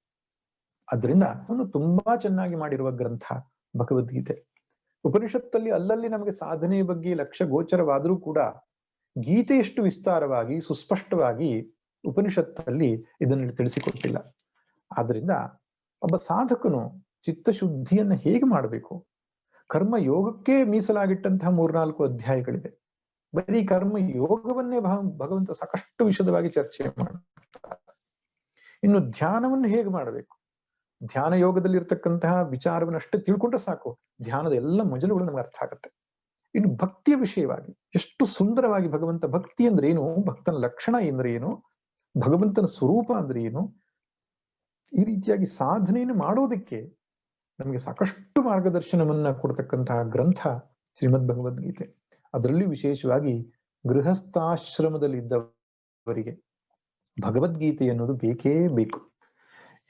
ಅದರಿಂದ ಒಂದು ತುಂಬಾ ಚೆನ್ನಾಗಿ ಮಾಡಿರುವ ಗ್ರಂಥ ಭಗವದ್ಗೀತೆ. ಉಪನಿಷತ್ತಲ್ಲಿ ಅಲ್ಲಲ್ಲಿ ನಮಗೆ ಸಾಧನೆಯ ಬಗ್ಗೆ ಲಕ್ಷ್ಯ ಗೋಚರವಾದರೂ ಕೂಡ ಗೀತೆಯಷ್ಟು ವಿಸ್ತಾರವಾಗಿ ಸುಸ್ಪಷ್ಟವಾಗಿ ಉಪನಿಷತ್ತಲ್ಲಿ ಇದನ್ನು ತಿಳಿಸಿಕೊಟ್ಟಿಲ್ಲ. ಆದ್ರಿಂದ ಒಬ್ಬ ಸಾಧಕನು ಚಿತ್ತಶುದ್ಧಿಯನ್ನ ಹೇಗೆ ಮಾಡಬೇಕು, ಕರ್ಮ ಯೋಗಕ್ಕೆ ಮೀಸಲಾಗಿಟ್ಟಂತಹ 3-4 ಅಧ್ಯಾಯಗಳಿದೆ. ಬರೀ ಕರ್ಮ ಯೋಗವನ್ನೇ ಭಗವಂತ ಸಾಕಷ್ಟು ವಿಶದವಾಗಿ ಚರ್ಚೆ ಮಾಡ್ತಾರೆ. ಇನ್ನು ಧ್ಯಾನವನ್ನು ಹೇಗೆ ಮಾಡಬೇಕು, ಧ್ಯಾನ ಯೋಗದಲ್ಲಿ ಇರ್ತಕ್ಕಂತಹ ವಿಚಾರವನ್ನಷ್ಟೇ ತಿಳ್ಕೊಂಡ್ರೆ ಸಾಕು, ಧ್ಯಾನದ ಎಲ್ಲ ಮಜಲುಗಳು ನಮ್ಗೆ ಅರ್ಥ ಆಗುತ್ತೆ. ಇನ್ನು ಭಕ್ತಿಯ ವಿಷಯವಾಗಿ ಎಷ್ಟು ಸುಂದರವಾಗಿ ಭಗವಂತ, ಭಕ್ತಿ ಅಂದ್ರೆ ಏನು, ಭಕ್ತನ ಲಕ್ಷಣ ಅಂದ್ರೆ ಏನು, ಭಗವಂತನ ಸ್ವರೂಪ ಅಂದ್ರೆ ಏನು, ಈ ರೀತಿಯಾಗಿ ಸಾಧನೆಯನ್ನು ಮಾಡೋದಕ್ಕೆ ನಮಗೆ ಸಾಕಷ್ಟು ಮಾರ್ಗದರ್ಶನವನ್ನ ಕೊಡ್ತಕ್ಕಂತಹ ಗ್ರಂಥ ಶ್ರೀಮದ್ ಭಗವದ್ಗೀತೆ. ಅದರಲ್ಲಿ ವಿಶೇಷವಾಗಿ ಗೃಹಸ್ಥಾಶ್ರಮದಲ್ಲಿದ್ದವರಿಗೆ ಭಗವದ್ಗೀತೆ ಅನ್ನೋದು ಬೇಕೇ ಬೇಕು.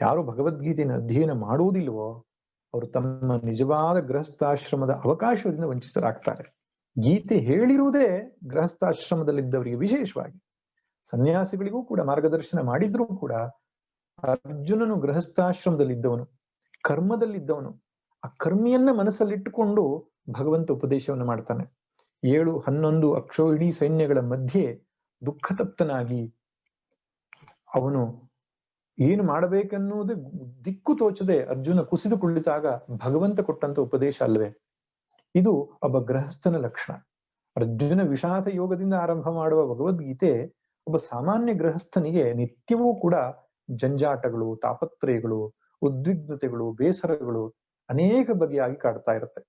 ಯಾರು ಭಗವದ್ಗೀತೆಯನ್ನು ಅಧ್ಯಯನ ಮಾಡುವುದಿಲ್ವೋ ಅವರು ತಮ್ಮ ನಿಜವಾದ ಗೃಹಸ್ಥಾಶ್ರಮದ ಅವಕಾಶದಿಂದ ವಂಚಿತರಾಗ್ತಾರೆ. ಗೀತೆ ಹೇಳಿರುವುದೇ ಗೃಹಸ್ಥಾಶ್ರಮದಲ್ಲಿದ್ದವರಿಗೆ ವಿಶೇಷವಾಗಿ. ಸನ್ಯಾಸಿಗಳಿಗೂ ಕೂಡ ಮಾರ್ಗದರ್ಶನ ಮಾಡಿದ್ರೂ ಕೂಡ ಅರ್ಜುನನು ಗೃಹಸ್ಥಾಶ್ರಮದಲ್ಲಿದ್ದವನು, ಕರ್ಮದಲ್ಲಿದ್ದವನು. ಆ ಕರ್ಮಿಯನ್ನ ಮನಸ್ಸಲ್ಲಿಟ್ಟುಕೊಂಡು ಭಗವಂತ ಉಪದೇಶವನ್ನು ಮಾಡ್ತಾನೆ. 7-11 ಅಕ್ಷೋಹಿಣಿ ಸೈನ್ಯಗಳ ಮಧ್ಯೆ ದುಃಖತಪ್ತನಾಗಿ ಅವನು ಏನು ಮಾಡಬೇಕನ್ನುವುದೇ ದಿಕ್ಕು ತೋಚದೆ ಅರ್ಜುನ ಕುಸಿದು ಕುಳಿತಾಗ ಭಗವಂತ ಕೊಟ್ಟಂತ ಉಪದೇಶ ಅಲ್ವೇ ಇದು ಒಬ್ಬ ಗೃಹಸ್ಥನ ಲಕ್ಷಣ. ಅರ್ಜುನ ವಿಷಾದ ಯೋಗದಿಂದ ಆರಂಭ ಮಾಡುವ ಭಗವದ್ಗೀತೆ ಒಬ್ಬ ಸಾಮಾನ್ಯ ಗೃಹಸ್ಥನಿಗೆ ನಿತ್ಯವೂ ಕೂಡ ಜಂಜಾಟಗಳು, ತಾಪತ್ರಯಗಳು, ಉದ್ವಿಗ್ನತೆಗಳು, ಬೇಸರಗಳು ಅನೇಕ ಬಗೆಯಾಗಿ ಕಾಡ್ತಾ ಇರುತ್ತೆ.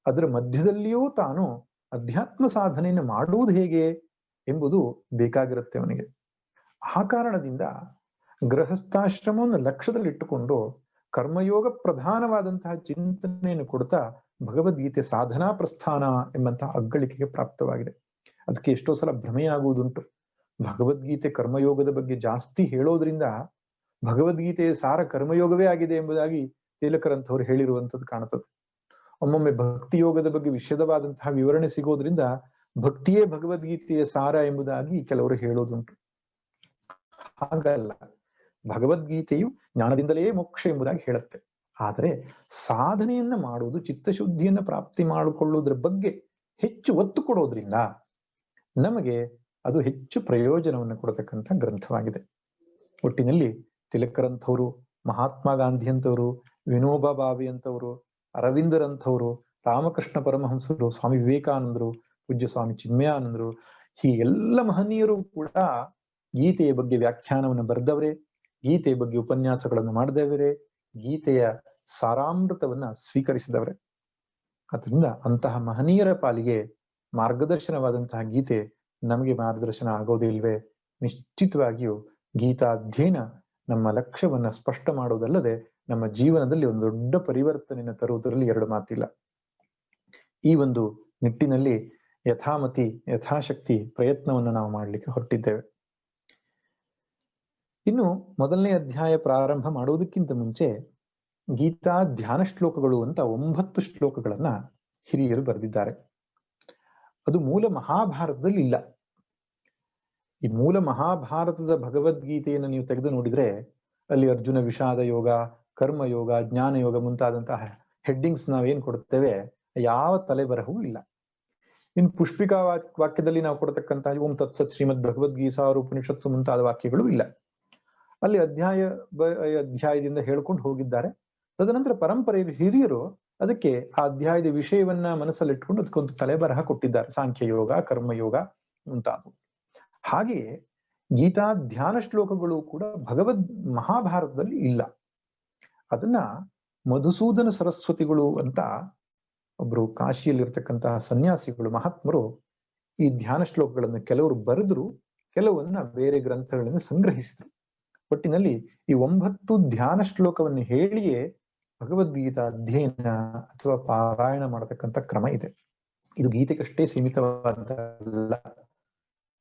ಅದರ ಮಧ್ಯದಲ್ಲಿಯೂ ತಾನು ಅಧ್ಯಾತ್ಮ ಸಾಧನೆಯನ್ನು ಮಾಡುವುದು ಹೇಗೆ ಎಂಬುದು ಬೇಕಾಗಿರುತ್ತೆ ಅವನಿಗೆ. ಆ ಕಾರಣದಿಂದ ಗೃಹಸ್ಥಾಶ್ರಮವನ್ನು ಲಕ್ಷ್ಯದಲ್ಲಿಟ್ಟುಕೊಂಡು ಕರ್ಮಯೋಗ ಪ್ರಧಾನವಾದಂತಹ ಚಿಂತನೆಯನ್ನು ಕೊಡ್ತಾ ಭಗವದ್ಗೀತೆ ಸಾಧನಾ ಪ್ರಸ್ಥಾನ ಎಂಬಂತಹ ಅಗ್ಗಳಿಕೆಗೆ ಪ್ರಾಪ್ತವಾಗಿದೆ. ಅದಕ್ಕೆ ಎಷ್ಟೋ ಸಲ ಭ್ರಮೆಯಾಗುವುದುಂಟು. ಭಗವದ್ಗೀತೆ ಕರ್ಮಯೋಗದ ಬಗ್ಗೆ ಜಾಸ್ತಿ ಹೇಳೋದ್ರಿಂದ ಭಗವದ್ಗೀತೆಯ ಸಾರ ಕರ್ಮಯೋಗವೇ ಆಗಿದೆ ಎಂಬುದಾಗಿ ತೇಲಕರಂಥವ್ರು ಹೇಳಿರುವಂಥದ್ದು ಕಾಣುತ್ತದೆ. ಒಮ್ಮೊಮ್ಮೆ ಭಕ್ತಿ ಯೋಗದ ಬಗ್ಗೆ ವಿಶದವಾದಂತಹ ವಿವರಣೆ ಸಿಗೋದ್ರಿಂದ ಭಕ್ತಿಯೇ ಭಗವದ್ಗೀತೆಯ ಸಾರ ಎಂಬುದಾಗಿ ಕೆಲವರು ಹೇಳೋದುಂಟು. ಹಾಗಲ್ಲ, ಭಗವದ್ಗೀತೆಯು ಜ್ಞಾನದಿಂದಲೇ ಮೋಕ್ಷ ಎಂಬುದಾಗಿ ಹೇಳುತ್ತೆ. ಆದರೆ ಸಾಧನೆಯನ್ನ ಮಾಡುವುದು, ಚಿತ್ತಶುದ್ಧಿಯನ್ನ ಪ್ರಾಪ್ತಿ ಮಾಡಿಕೊಳ್ಳುವುದರ ಬಗ್ಗೆ ಹೆಚ್ಚು ಒತ್ತು ಕೊಡೋದ್ರಿಂದ ನಮಗೆ ಅದು ಹೆಚ್ಚು ಪ್ರಯೋಜನವನ್ನು ಕೊಡತಕ್ಕಂಥ ಗ್ರಂಥವಾಗಿದೆ. ಒಟ್ಟಿನಲ್ಲಿ ತಿಲಕರಂಥವ್ರು, ಮಹಾತ್ಮ ಗಾಂಧಿ ಅಂತವರು, ವಿನೋಬಾ ಭಾವೆ ಅಂತವರು, ಅರವಿಂದರಂಥವರು, ರಾಮಕೃಷ್ಣ ಪರಮಹಂಸರು, ಸ್ವಾಮಿ ವಿವೇಕಾನಂದರು, ಪೂಜ್ಯ ಸ್ವಾಮಿ ಚಿನ್ಮಯಾನಂದರು, ಈ ಎಲ್ಲ ಮಹನೀಯರು ಕೂಡ ಗೀತೆಯ ಬಗ್ಗೆ ವ್ಯಾಖ್ಯಾನವನ್ನು ಬರೆದವರೇ, ಗೀತೆಯ ಬಗ್ಗೆ ಉಪನ್ಯಾಸಗಳನ್ನು ಮಾಡಿದವರೇ, ಗೀತೆಯ ಸಾರಾಮೃತವನ್ನ ಸ್ವೀಕರಿಸಿದವರೇ. ಅದರಿಂದ ಅಂತಹ ಮಹನೀಯರ ಪಾಲಿಗೆ ಮಾರ್ಗದರ್ಶನವಾದಂತಹ ಗೀತೆ ನಮಗೆ ಮಾರ್ಗದರ್ಶನ ಆಗೋದಿಲ್ವೇ? ನಿಶ್ಚಿತವಾಗಿಯೂ ಗೀತಾಧ್ಯಯನ ನಮ್ಮ ಲಕ್ಷ್ಯವನ್ನ ಸ್ಪಷ್ಟ ಮಾಡುವುದಲ್ಲದೆ ನಮ್ಮ ಜೀವನದಲ್ಲಿ ಒಂದು ದೊಡ್ಡ ಪರಿವರ್ತನೆಯನ್ನು ತರುವುದರಲ್ಲಿ ಎರಡು ಮಾತಿಲ್ಲ. ಈ ಒಂದು ನಿಟ್ಟಿನಲ್ಲಿ ಯಥಾಮತಿ ಯಥಾಶಕ್ತಿ ಪ್ರಯತ್ನವನ್ನು ನಾವು ಮಾಡಲಿಕ್ಕೆ ಹೊರಟಿದ್ದೇವೆ. ಇನ್ನು ಮೊದಲನೇ ಅಧ್ಯಾಯ ಪ್ರಾರಂಭ ಮಾಡುವುದಕ್ಕಿಂತ ಮುಂಚೆ ಗೀತಾ ಧ್ಯಾನ ಶ್ಲೋಕಗಳು ಅಂತ 9 ಶ್ಲೋಕಗಳನ್ನ ಹಿರಿಯರು ಬರೆದಿದ್ದಾರೆ. ಅದು ಮೂಲ ಮಹಾಭಾರತದಲ್ಲಿ ಇಲ್ಲ. ಈ ಮೂಲ ಮಹಾಭಾರತದ ಭಗವದ್ಗೀತೆಯನ್ನು ನೀವು ತೆಗೆದು ನೋಡಿದ್ರೆ ಅಲ್ಲಿ ಅರ್ಜುನ ವಿಷಾದ ಯೋಗ, ಕರ್ಮಯೋಗ, ಜ್ಞಾನ ಯೋಗ ಮುಂತಾದಂತಹ ಹೆಡ್ಡಿಂಗ್ಸ್ ನಾವೇನ್ ಕೊಡ್ತೇವೆ ಯಾವ ತಲೆಬರಹವೂ ಇಲ್ಲ. ಇನ್ನು ಪುಷ್ಪಿಕಾ ವಾಕ್ಯದಲ್ಲಿ ನಾವು ಕೊಡತಕ್ಕಂತಹ ಓಂ ತತ್ಸತ್ ಶ್ರೀಮದ್ ಭಗವದ್ಗೀತಾ ಉಪನಿಷತ್ಸು ಮುಂತಾದ ವಾಕ್ಯಗಳು ಇಲ್ಲ. ಅಲ್ಲಿ ಅಧ್ಯಾಯದಿಂದ ಹೇಳ್ಕೊಂಡು ಹೋಗಿದ್ದಾರೆ. ತದನಂತರ ಪರಂಪರೆಯಲ್ಲಿ ಹಿರಿಯರು ಅದಕ್ಕೆ ಆ ಅಧ್ಯಾಯದ ವಿಷಯವನ್ನ ಮನಸ್ಸಲ್ಲಿಟ್ಕೊಂಡು ಅದಕ್ಕೊಂದು ತಲೆಬರಹ ಕೊಟ್ಟಿದ್ದಾರೆ, ಸಾಂಖ್ಯ ಯೋಗ, ಕರ್ಮಯೋಗ ಮುಂತಾದವು. ಹಾಗೆಯೇ ಗೀತಾ ಧ್ಯಾನ ಶ್ಲೋಕಗಳು ಕೂಡ ಭಗವದ್ ಮಹಾಭಾರತದಲ್ಲಿ ಇಲ್ಲ. ಅದನ್ನ ಮಧುಸೂದನ ಸರಸ್ವತಿಗಳು ಅಂತ ಒಬ್ರು ಕಾಶಿಯಲ್ಲಿರ್ತಕ್ಕಂತಹ ಸನ್ಯಾಸಿಗಳು ಮಹಾತ್ಮರು ಈ ಧ್ಯಾನ ಶ್ಲೋಕಗಳನ್ನು ಕೆಲವರು ಬರೆದ್ರು, ಕೆಲವನ್ನ ಬೇರೆ ಗ್ರಂಥಗಳಿಂದ ಸಂಗ್ರಹಿಸಿದ್ರು. ಒಟ್ಟಿನಲ್ಲಿ ಈ 9 ಧ್ಯಾನ ಶ್ಲೋಕವನ್ನು ಹೇಳಿಯೇ ಭಗವದ್ಗೀತಾ ಅಧ್ಯಯನ ಅಥವಾ ಪಾರಾಯಣ ಮಾಡತಕ್ಕಂಥ ಕ್ರಮ ಇದೆ. ಇದು ಗೀತೆಗಷ್ಟೇ ಸೀಮಿತವಾದಲ್ಲ.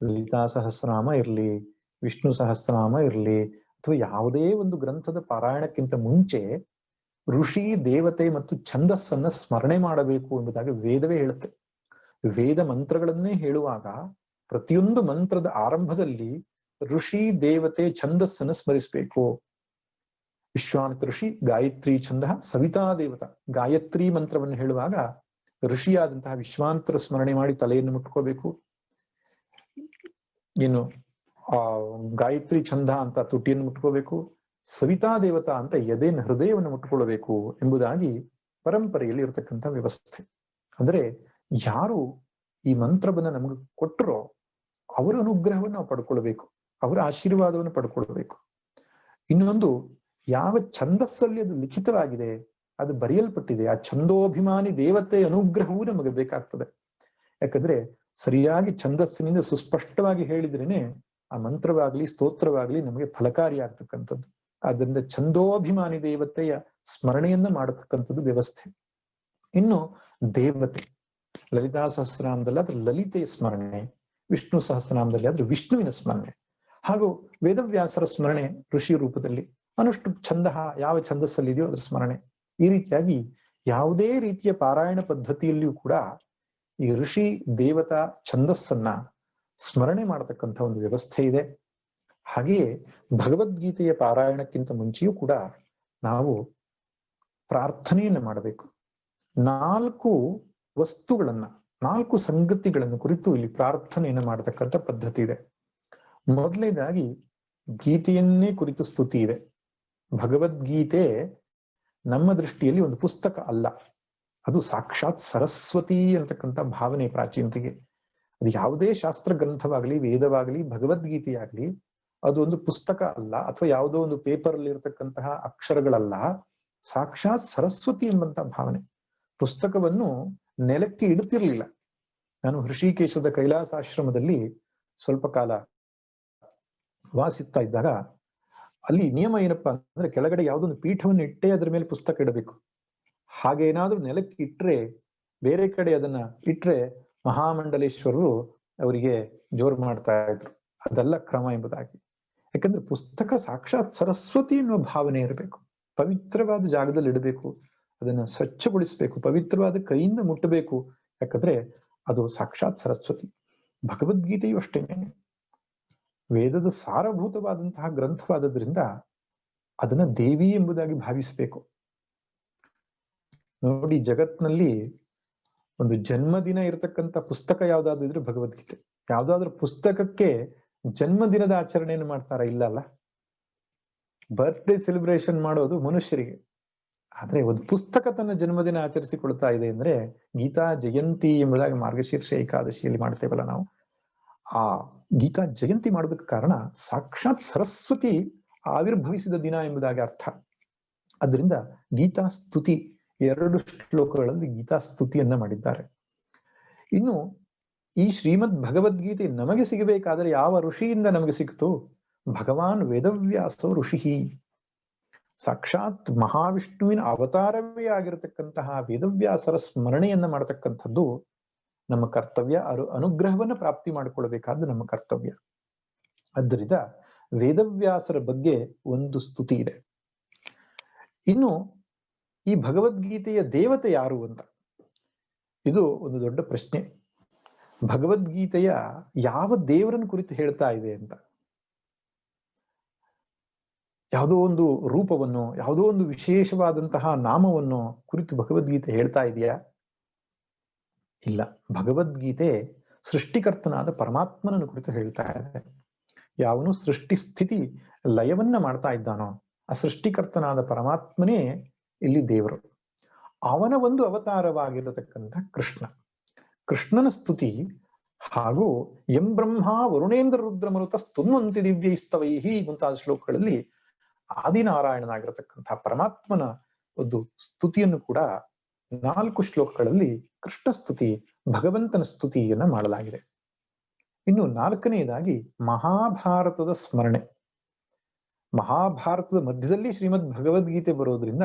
ಲಲಿತಾ ಸಹಸ್ರನಾಮ ಇರ್ಲಿ, ವಿಷ್ಣು ಸಹಸ್ರನಾಮ ಇರ್ಲಿ, ಅಥವಾ ಯಾವುದೇ ಒಂದು ಗ್ರಂಥದ ಪಾರಾಯಣಕ್ಕಿಂತ ಮುಂಚೆ ಋಷಿ, ದೇವತೆ ಮತ್ತು ಛಂದಸ್ಸನ್ನ ಸ್ಮರಣೆ ಮಾಡಬೇಕು ಎಂಬುದಾಗಿ ವೇದವೇ ಹೇಳುತ್ತೆ. ವೇದ ಮಂತ್ರಗಳನ್ನೇ ಹೇಳುವಾಗ ಪ್ರತಿಯೊಂದು ಮಂತ್ರದ ಆರಂಭದಲ್ಲಿ ಋಷಿ, ದೇವತೆ, ಛಂದಸ್ಸನ್ನು ಸ್ಮರಿಸಬೇಕು. ವಿಶ್ವಾಮಿತ್ರ ಋಷಿ ಗಾಯತ್ರಿ ಛಂದ ಸವಿತಾ ದೇವತಾ. ಗಾಯತ್ರಿ ಮಂತ್ರವನ್ನು ಹೇಳುವಾಗ ಋಷಿಯಾದಂತಹ ವಿಶ್ವಾಮಿತ್ರ ಸ್ಮರಣೆ ಮಾಡಿ ತಲೆಯನ್ನು ಮುಟ್ಕೋಬೇಕು. ಏನು ಗಾಯತ್ರಿ ಛಂದ ಅಂತ ತುಟಿಯನ್ನು ಮುಟ್ಕೋಬೇಕು. ಸವಿತಾ ದೇವತಾ ಅಂತ ಎದೆನ ಹೃದಯವನ್ನು ಮುಟ್ಕೊಳ್ಬೇಕು ಎಂಬುದಾಗಿ ಪರಂಪರೆಯಲ್ಲಿ ಇರತಕ್ಕಂಥ ವ್ಯವಸ್ಥೆ. ಅಂದ್ರೆ ಯಾರು ಈ ಮಂತ್ರವನ್ನ ನಮಗೆ ಕೊಟ್ಟರೋ ಅವರ ಅನುಗ್ರಹವನ್ನು ನಾವು ಪಡ್ಕೊಳ್ಬೇಕು, ಅವರ ಆಶೀರ್ವಾದವನ್ನು ಪಡ್ಕೊಳ್ಬೇಕು. ಇನ್ನೊಂದು, ಯಾವ ಛಂದಸ್ಸಲ್ಲಿ ಅದು ಲಿಖಿತವಾಗಿದೆ, ಅದು ಬರೆಯಲ್ಪಟ್ಟಿದೆ, ಆ ಛಂದೋಭಿಮಾನಿ ದೇವತೆ ಅನುಗ್ರಹವೂ ನಮಗೆ ಬೇಕಾಗ್ತದೆ. ಯಾಕಂದ್ರೆ ಸರಿಯಾಗಿ ಛಂದಸ್ಸಿನಿಂದ ಸುಸ್ಪಷ್ಟವಾಗಿ ಹೇಳಿದ್ರೇನೆ ಆ ಮಂತ್ರವಾಗ್ಲಿ ಸ್ತೋತ್ರವಾಗ್ಲಿ ನಮಗೆ ಫಲಕಾರಿ ಆಗ್ತಕ್ಕಂಥದ್ದು. ಆದ್ದರಿಂದ ಛಂದೋಭಿಮಾನಿ ದೇವತೆಯ ಸ್ಮರಣೆಯನ್ನ ಮಾಡತಕ್ಕಂಥದ್ದು ವ್ಯವಸ್ಥೆ. ಇನ್ನು ದೇವತೆ, ಲಲಿತಾ ಸಹಸ್ರನಾಮದಲ್ಲಿ ಆದ್ರೆ ಲಲಿತೆಯ ಸ್ಮರಣೆ, ವಿಷ್ಣು ಸಹಸ್ರನಾಮದಲ್ಲಿ ಆದ್ರೆ ವಿಷ್ಣುವಿನ ಸ್ಮರಣೆ, ಹಾಗೂ ವೇದವ್ಯಾಸರ ಸ್ಮರಣೆ ಋಷಿ ರೂಪದಲ್ಲಿ, ಅನುಷ್ಟು ಛಂದ ಯಾವ ಛಂದಸ್ಸಲ್ಲಿದೆಯೋ ಅದ್ರ ಸ್ಮರಣೆ. ಈ ರೀತಿಯಾಗಿ ಯಾವುದೇ ರೀತಿಯ ಪಾರಾಯಣ ಪದ್ಧತಿಯಲ್ಲಿಯೂ ಕೂಡ ಈ ಋಷಿ, ದೇವತಾ, ಛಂದಸ್ಸನ್ನ ಸ್ಮರಣೆ ಮಾಡತಕ್ಕಂಥ ಒಂದು ವ್ಯವಸ್ಥೆ ಇದೆ. ಹಾಗೆಯೇ ಭಗವದ್ಗೀತೆಯ ಪಾರಾಯಣಕ್ಕಿಂತ ಮುಂಚೆಯೂ ಕೂಡ ನಾವು ಪ್ರಾರ್ಥನೆಯನ್ನು ಮಾಡಬೇಕು. 4 ವಸ್ತುಗಳನ್ನ, 4 ಸಂಗತಿಗಳನ್ನು ಕುರಿತು ಇಲ್ಲಿ ಪ್ರಾರ್ಥನೆಯನ್ನು ಮಾಡತಕ್ಕಂಥ ಪದ್ಧತಿ ಇದೆ. ಮೊದಲನೇದಾಗಿ ಗೀತೆಯನ್ನೇ ಕುರಿತು ಸ್ತುತಿ ಇದೆ. ಭಗವದ್ಗೀತೆ ನಮ್ಮ ದೃಷ್ಟಿಯಲ್ಲಿ ಒಂದು ಪುಸ್ತಕ ಅಲ್ಲ, ಅದು ಸಾಕ್ಷಾತ್ ಸರಸ್ವತಿ ಅಂತಕ್ಕಂಥ ಭಾವನೆ ಪ್ರಾಚೀನತೆಗೆ. ಅದು ಯಾವುದೇ ಶಾಸ್ತ್ರ ಗ್ರಂಥವಾಗ್ಲಿ, ವೇದವಾಗ್ಲಿ, ಭಗವದ್ಗೀತೆಯಾಗ್ಲಿ ಅದು ಒಂದು ಪುಸ್ತಕ ಅಲ್ಲ, ಅಥವಾ ಯಾವುದೋ ಒಂದು ಪೇಪರ್ ಅಲ್ಲಿ ಇರತಕ್ಕಂತಹ ಅಕ್ಷರಗಳಲ್ಲ, ಸಾಕ್ಷಾತ್ ಸರಸ್ವತಿ ಎಂಬಂತ ಭಾವನೆ. ಪುಸ್ತಕವನ್ನು ನೆಲಕ್ಕೆ ಇಡುತ್ತಿರ್ಲಿಲ್ಲ. ನಾನು ಹೃಷಿಕೇಶದ ಕೈಲಾಸಾಶ್ರಮದಲ್ಲಿ ಸ್ವಲ್ಪ ಕಾಲ ವಾಸಿಸ್ತಾ ಇದ್ದಾಗ ಅಲ್ಲಿ ನಿಯಮ ಏನಪ್ಪಾ ಅಂದ್ರೆ ಕೆಳಗಡೆ ಯಾವುದೊಂದು ಪೀಠವನ್ನು ಇಟ್ಟೇ ಅದ್ರ ಮೇಲೆ ಪುಸ್ತಕ ಇಡಬೇಕು. ಹಾಗೇನಾದ್ರೂ ನೆಲಕ್ಕೆ ಇಟ್ರೆ, ಬೇರೆ ಕಡೆ ಅದನ್ನ ಇಟ್ರೆ ಮಹಾಮಂಡಲೇಶ್ವರರು ಅವರಿಗೆ ಜೋರು ಮಾಡ್ತಾ ಇದ್ರು. ಅದೆಲ್ಲ ಕ್ರಮ ಎಂಬುದಾಗಿ. ಯಾಕಂದ್ರೆ ಪುಸ್ತಕ ಸಾಕ್ಷಾತ್ ಸರಸ್ವತಿ ಎನ್ನುವ ಭಾವನೆ ಇರಬೇಕು. ಪವಿತ್ರವಾದ ಜಾಗದಲ್ಲಿ ಇಡಬೇಕು, ಅದನ್ನ ಸ್ವಚ್ಛಗೊಳಿಸ್ಬೇಕು, ಪವಿತ್ರವಾದ ಕೈಯಿಂದ ಮುಟ್ಟಬೇಕು. ಯಾಕಂದ್ರೆ ಅದು ಸಾಕ್ಷಾತ್ ಸರಸ್ವತಿ. ಭಗವದ್ಗೀತೆಯು ಅಷ್ಟೇನೆ ವೇದದ ಸಾರಭೂತವಾದಂತಹ ಗ್ರಂಥವಾದದ್ರಿಂದ ಅದನ್ನ ದೇವಿ ಎಂಬುದಾಗಿ ಭಾವಿಸಬೇಕು. ನೋಡಿ, ಜಗತ್ನಲ್ಲಿ ಒಂದು ಜನ್ಮದಿನ ಇರತಕ್ಕಂಥ ಪುಸ್ತಕ ಯಾವ್ದಾದ್ರು ಇದ್ರೆ ಭಗವದ್ಗೀತೆ. ಯಾವ್ದಾದ್ರು ಪುಸ್ತಕಕ್ಕೆ ಜನ್ಮದಿನದ ಆಚರಣೆಯನ್ನು ಮಾಡ್ತಾರ? ಇಲ್ಲ ಅಲ್ಲ. ಬರ್ತ್ಡೇ ಸೆಲೆಬ್ರೇಷನ್ ಮಾಡೋದು ಮನುಷ್ಯರಿಗೆ, ಆದ್ರೆ ಒಂದು ಪುಸ್ತಕ ತನ್ನ ಜನ್ಮದಿನ ಆಚರಿಸಿಕೊಳ್ತಾ ಇದೆ ಅಂದ್ರೆ ಗೀತಾ ಜಯಂತಿ ಎಂಬುದಾಗಿ ಮಾರ್ಗಶೀರ್ಷ ಏಕಾದಶಿಯಲ್ಲಿ ಮಾಡ್ತೇವಲ್ಲ ನಾವು. ಆ ಗೀತಾ ಜಯಂತಿ ಮಾಡೋದಕ್ಕೆ ಕಾರಣ ಸಾಕ್ಷಾತ್ ಸರಸ್ವತಿ ಆವಿರ್ಭವಿಸಿದ ದಿನ ಎಂಬುದಾಗಿ ಅರ್ಥ. ಅದರಿಂದ ಗೀತಾ ಸ್ತುತಿ 2 ಶ್ಲೋಕಗಳಲ್ಲಿ ಗೀತಾ ಸ್ತುತಿಯನ್ನ ಮಾಡಿದ್ದಾರೆ. ಇನ್ನು ಈ ಶ್ರೀಮದ್ ಭಗವದ್ಗೀತೆ ನಮಗೆ ಸಿಗಬೇಕಾದ್ರೆ ಯಾವ ಋಷಿಯಿಂದ ನಮಗೆ ಸಿಕ್ತು? ಭಗವಾನ್ ವೇದವ್ಯಾಸೋ ಋಷಿ. ಸಾಕ್ಷಾತ್ ಮಹಾವಿಷ್ಣುವಿನ ಅವತಾರವೇ ಆಗಿರತಕ್ಕಂತಹ ವೇದವ್ಯಾಸರ ಸ್ಮರಣೆಯನ್ನ ಮಾಡತಕ್ಕಂಥದ್ದು ನಮ್ಮ ಕರ್ತವ್ಯ. ಅನುಗ್ರಹವನ್ನ ಪ್ರಾಪ್ತಿ ಮಾಡಿಕೊಳ್ಳಬೇಕಾದ್ದು ನಮ್ಮ ಕರ್ತವ್ಯ. ಆದ್ದರಿಂದ ವೇದವ್ಯಾಸರ ಬಗ್ಗೆ ಒಂದು ಸ್ತುತಿ ಇದೆ. ಇನ್ನು ಈ ಭಗವದ್ಗೀತೆಯ ದೇವತೆ ಯಾರು ಅಂತ, ಇದು ಒಂದು ದೊಡ್ಡ ಪ್ರಶ್ನೆ. ಭಗವದ್ಗೀತೆಯ ಯಾವ ದೇವರನ್ನು ಕುರಿತು ಹೇಳ್ತಾ ಇದೆ ಅಂತ, ಯಾವುದೋ ಒಂದು ರೂಪವನ್ನು, ಯಾವುದೋ ಒಂದು ವಿಶೇಷವಾದಂತಹ ನಾಮವನ್ನು ಕುರಿತು ಭಗವದ್ಗೀತೆ ಹೇಳ್ತಾ ಇದೆಯಾ? ಇಲ್ಲ. ಭಗವದ್ಗೀತೆ ಸೃಷ್ಟಿಕರ್ತನಾದ ಪರಮಾತ್ಮನನ್ನು ಕುರಿತು ಹೇಳ್ತಾ ಇದೆ. ಯಾವನು ಸೃಷ್ಟಿ ಸ್ಥಿತಿ ಲಯವನ್ನ ಮಾಡ್ತಾ ಇದ್ದಾನೋ ಆ ಸೃಷ್ಟಿಕರ್ತನಾದ ಪರಮಾತ್ಮನೇ ಇಲ್ಲಿ ದೇವರು. ಅವನ ಒಂದು ಅವತಾರವಾಗಿರತಕ್ಕಂಥ ಕೃಷ್ಣ. ಕೃಷ್ಣನ ಸ್ತುತಿ ಹಾಗೂ ಎಂ ಬ್ರಹ್ಮ ವರುಣೇಂದ್ರ ರುದ್ರಮರುತ ಸ್ತುನ್ವಂತಿ ದಿವ್ಯೈಸ್ತವೈಹಿ ಮುಂತಾದ ಶ್ಲೋಕಗಳಲ್ಲಿ ಆದಿನಾರಾಯಣನಾಗಿರತಕ್ಕಂತಹ ಪರಮಾತ್ಮನ ಒಂದು ಸ್ತುತಿಯನ್ನು ಕೂಡ 4 ಶ್ಲೋಕಗಳಲ್ಲಿ ಕೃಷ್ಣ ಸ್ತುತಿ, ಭಗವಂತನ ಸ್ತುತಿಯನ್ನ ಮಾಡಲಾಗಿದೆ. ಇನ್ನು 4ನೇದಾಗಿ ಮಹಾಭಾರತದ ಸ್ಮರಣೆ. ಮಹಾಭಾರತದ ಮಧ್ಯದಲ್ಲಿ ಶ್ರೀಮದ್ ಭಗವದ್ಗೀತೆ ಬರೋದ್ರಿಂದ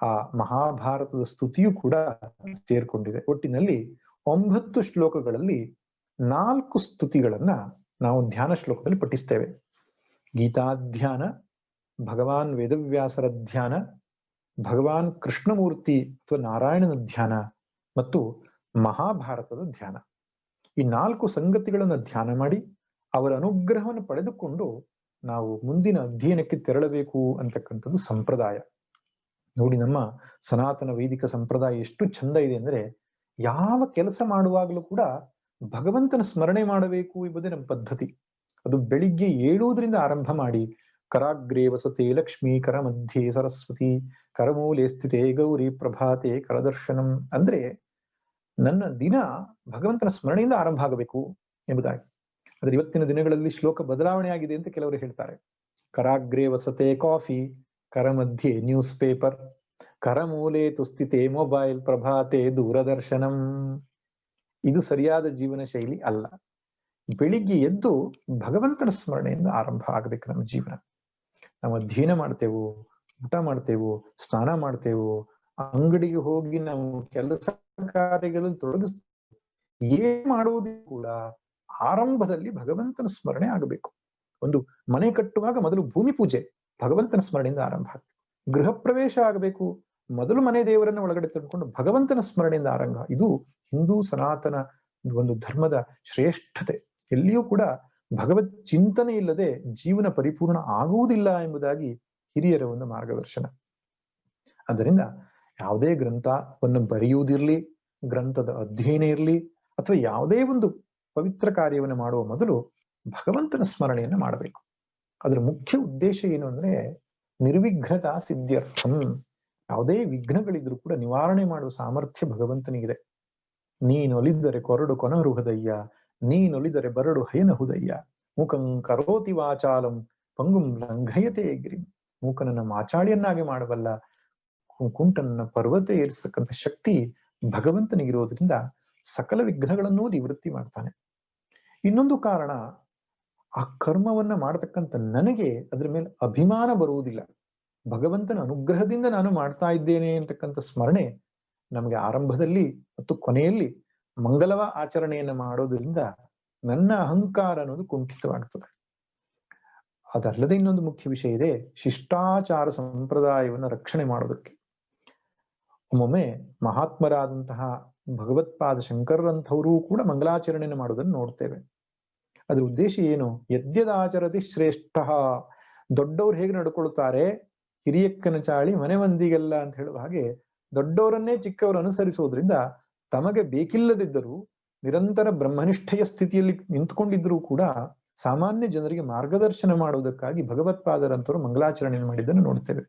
ಆ ಮಹಾಭಾರತದ ಸ್ತುತಿಯೂ ಕೂಡ ಸೇರ್ಕೊಂಡಿದೆ. ಒಟ್ಟಿನಲ್ಲಿ 9 ಶ್ಲೋಕಗಳಲ್ಲಿ 4 ಸ್ತುತಿಗಳನ್ನ ನಾವು ಧ್ಯಾನ ಶ್ಲೋಕದಲ್ಲಿ ಪಠಿಸ್ತೇವೆ. ಗೀತಾಧ್ಯಾನ, ಭಗವಾನ್ ವೇದವ್ಯಾಸರ ಧ್ಯಾನ, ಭಗವಾನ್ ಕೃಷ್ಣಮೂರ್ತಿ ಅಥವಾ ನಾರಾಯಣನ ಧ್ಯಾನ ಮತ್ತು ಮಹಾಭಾರತದ ಧ್ಯಾನ. ಈ 4 ಸಂಗತಿಗಳನ್ನ ಧ್ಯಾನ ಮಾಡಿ ಅವರ ಅನುಗ್ರಹವನ್ನು ಪಡೆದುಕೊಂಡು ನಾವು ಮುಂದಿನ ಅಧ್ಯಯನಕ್ಕೆ ತೆರಳಬೇಕು ಅಂತಕ್ಕಂಥದ್ದು ಸಂಪ್ರದಾಯ. ನೋಡಿ, ನಮ್ಮ ಸನಾತನ ವೈದಿಕ ಸಂಪ್ರದಾಯ ಎಷ್ಟು ಚಂದ ಇದೆ ಅಂದ್ರೆ, ಯಾವ ಕೆಲಸ ಮಾಡುವಾಗಲೂ ಕೂಡ ಭಗವಂತನ ಸ್ಮರಣೆ ಮಾಡಬೇಕು ಎಂಬುದೇ ನಮ್ಮ ಪದ್ಧತಿ. ಅದು ಬೆಳಿಗ್ಗೆ ಏಳುವುದರಿಂದ ಆರಂಭ ಮಾಡಿ ಕರಾಗ್ರೇ ವಸತೆ ಲಕ್ಷ್ಮೀ, ಕರ ಮಧ್ಯೆ ಸರಸ್ವತಿ, ಕರಮೂಲೆ ಸ್ಥಿತೆ ಗೌರಿ, ಪ್ರಭಾತೆ ಕರದರ್ಶನಂ. ಅಂದ್ರೆ ನನ್ನ ದಿನ ಭಗವಂತನ ಸ್ಮರಣೆಯಿಂದ ಆರಂಭ ಆಗಬೇಕು ಎಂಬುದಾಗಿ. ಆದ್ರೆ ಇವತ್ತಿನ ದಿನಗಳಲ್ಲಿ ಶ್ಲೋಕ ಬದಲಾವಣೆ ಆಗಿದೆ ಅಂತ ಕೆಲವರು ಹೇಳ್ತಾರೆ. ಕರಾಗ್ರೇ ವಸತೆ ಕಾಫಿ, ಕರ ಮಧ್ಯೆ ನ್ಯೂಸ್ ಪೇಪರ್, ಕರಮೂಲೆ ತುಸ್ಥಿತೆ ಮೊಬೈಲ್, ಪ್ರಭಾತೆ ದೂರದರ್ಶನಂ. ಇದು ಸರಿಯಾದ ಜೀವನ ಶೈಲಿ ಅಲ್ಲ. ಬೆಳಿಗ್ಗೆ ಎದ್ದು ಭಗವಂತನ ಸ್ಮರಣೆಯಿಂದ ಆರಂಭ ಆಗಬೇಕು ನಮ್ಮ ಜೀವನ. ನಾವು ಅಧ್ಯಯನ ಮಾಡ್ತೇವೋ, ಊಟ ಮಾಡ್ತೇವೋ, ಸ್ನಾನ ಮಾಡ್ತೇವೋ, ಅಂಗಡಿಗೆ ಹೋಗಿ ನಾವು ಕೆಲಸ ಕಾರ್ಯಗಳಲ್ಲಿ ತೊಡಗಿಸ್ತೇವೆ, ಏನ್ ಮಾಡುವುದೂ ಕೂಡ ಆರಂಭದಲ್ಲಿ ಭಗವಂತನ ಸ್ಮರಣೆ ಆಗಬೇಕು. ಒಂದು ಮನೆ ಕಟ್ಟುವಾಗ ಮೊದಲು ಭೂಮಿ ಪೂಜೆ ಭಗವಂತನ ಸ್ಮರಣೆಯಿಂದ ಆರಂಭ ಆಗಬೇಕು. ಗೃಹ ಪ್ರವೇಶ ಆಗಬೇಕು, ಮೊದಲು ಮನೆ ದೇವರನ್ನ ಒಳಗಡೆ ತಂದುಕೊಂಡು ಭಗವಂತನ ಸ್ಮರಣೆಯಿಂದ ಆರಂಭ. ಇದು ಹಿಂದೂ ಸನಾತನ ಒಂದು ಧರ್ಮದ ಶ್ರೇಷ್ಠತೆ. ಎಲ್ಲಿಯೂ ಕೂಡ ಭಗವತ್ ಚಿಂತನೆ ಇಲ್ಲದೆ ಜೀವನ ಪರಿಪೂರ್ಣ ಆಗುವುದಿಲ್ಲ ಎಂಬುದಾಗಿ ಹಿರಿಯರ ಒಂದು ಮಾರ್ಗದರ್ಶನ. ಆದ್ದರಿಂದ ಯಾವುದೇ ಗ್ರಂಥವನ್ನು ಬರೆಯುವುದಿರ್ಲಿ, ಗ್ರಂಥದ ಅಧ್ಯಯನ ಇರಲಿ, ಅಥವಾ ಯಾವುದೇ ಒಂದು ಪವಿತ್ರ ಕಾರ್ಯವನ್ನು ಮಾಡುವ ಮೊದಲು ಭಗವಂತನ ಸ್ಮರಣೆಯನ್ನು ಮಾಡಬೇಕು. ಅದರ ಮುಖ್ಯ ಉದ್ದೇಶ ಏನು ಅಂದ್ರೆ ನಿರ್ವಿಘ್ನತಾ ಸಿದ್ಧ್ಯರ್ಥಂ. ಯಾವುದೇ ವಿಘ್ನಗಳಿದ್ರೂ ಕೂಡ ನಿವಾರಣೆ ಮಾಡುವ ಸಾಮರ್ಥ್ಯ ಭಗವಂತನಿಗಿದೆ. ನೀನೊಲಿದರೆ ಕೊರಡು ಕೊನರುಹದಯ್ಯ, ನೀನೊಲಿದರೆ ಬರಡು ಹಯನಹುದಯ್ಯ, ಮೂಕಂ ಕರೋತಿ ವಾಚಾಲಂ ಪಂಗುಂ ಲಂಘಯತೆ ಗಿರಿಂ. ಮೂಕನನ್ನ ಮಾಚಾಳಿಯನ್ನಾಗಿ ಮಾಡಬಲ್ಲ, ಕುಂಟನನ್ನ ಪರ್ವತ ಏರಿಸತಕ್ಕಂಥ ಶಕ್ತಿ ಭಗವಂತನಿಗಿರೋದ್ರಿಂದ ಸಕಲ ವಿಘ್ನಗಳನ್ನೂ ನಿವೃತ್ತಿ ಮಾಡ್ತಾನೆ. ಇನ್ನೊಂದು ಕಾರಣ, ಆ ಕರ್ಮವನ್ನ ಮಾಡತಕ್ಕಂಥ ನನಗೆ ಅದರ ಮೇಲೆ ಅಭಿಮಾನ ಬರುವುದಿಲ್ಲ. ಭಗವಂತನ ಅನುಗ್ರಹದಿಂದ ನಾನು ಮಾಡ್ತಾ ಇದ್ದೇನೆ ಅಂತಕ್ಕಂಥ ಸ್ಮರಣೆ ನಮಗೆ ಆರಂಭದಲ್ಲಿ ಮತ್ತು ಕೊನೆಯಲ್ಲಿ ಮಂಗಲವ ಆಚರಣೆಯನ್ನು ಮಾಡೋದ್ರಿಂದ ನನ್ನ ಅಹಂಕಾರ ಅನ್ನೋದು ಕುಂಠಿತವಾಗ್ತದೆ. ಅದಲ್ಲದೆ ಇನ್ನೊಂದು ಮುಖ್ಯ ವಿಷಯ ಇದೆ, ಶಿಷ್ಟಾಚಾರ ಸಂಪ್ರದಾಯವನ್ನು ರಕ್ಷಣೆ ಮಾಡೋದಕ್ಕೆ. ಒಮ್ಮೊಮ್ಮೆ ಮಹಾತ್ಮರಾದಂತಹ ಭಗವತ್ಪಾದ ಶಂಕರರಂಥವರು ಕೂಡ ಮಂಗಲಾಚರಣೆಯನ್ನು ಮಾಡೋದನ್ನು ನೋಡ್ತೇವೆ. ಅದ್ರ ಉದ್ದೇಶ ಏನು? ಯದ್ಯದಾಚರತಿ ಶ್ರೇಷ್ಠ. ದೊಡ್ಡವ್ರು ಹೇಗೆ ನಡ್ಕೊಳ್ತಾರೆ, ಹಿರಿಯಕ್ಕನ ಚಾಳಿ ಮನೆ ಮಂದಿಗೆಲ್ಲ ಅಂತ ಹೇಳುವ ಹಾಗೆ ದೊಡ್ಡವರನ್ನೇ ಚಿಕ್ಕವರು ಅನುಸರಿಸೋದ್ರಿಂದ ತಮಗೆ ಬೇಕಿಲ್ಲದಿದ್ದರೂ ನಿರಂತರ ಬ್ರಹ್ಮನಿಷ್ಠೆಯ ಸ್ಥಿತಿಯಲ್ಲಿ ನಿಂತ್ಕೊಂಡಿದ್ರೂ ಕೂಡ ಸಾಮಾನ್ಯ ಜನರಿಗೆ ಮಾರ್ಗದರ್ಶನ ಮಾಡುವುದಕ್ಕಾಗಿ ಭಗವತ್ಪಾದರಂತವರು ಮಂಗಲಾಚರಣೆಯನ್ನು ಮಾಡಿದ್ದನ್ನು ನೋಡ್ತೇವೆ.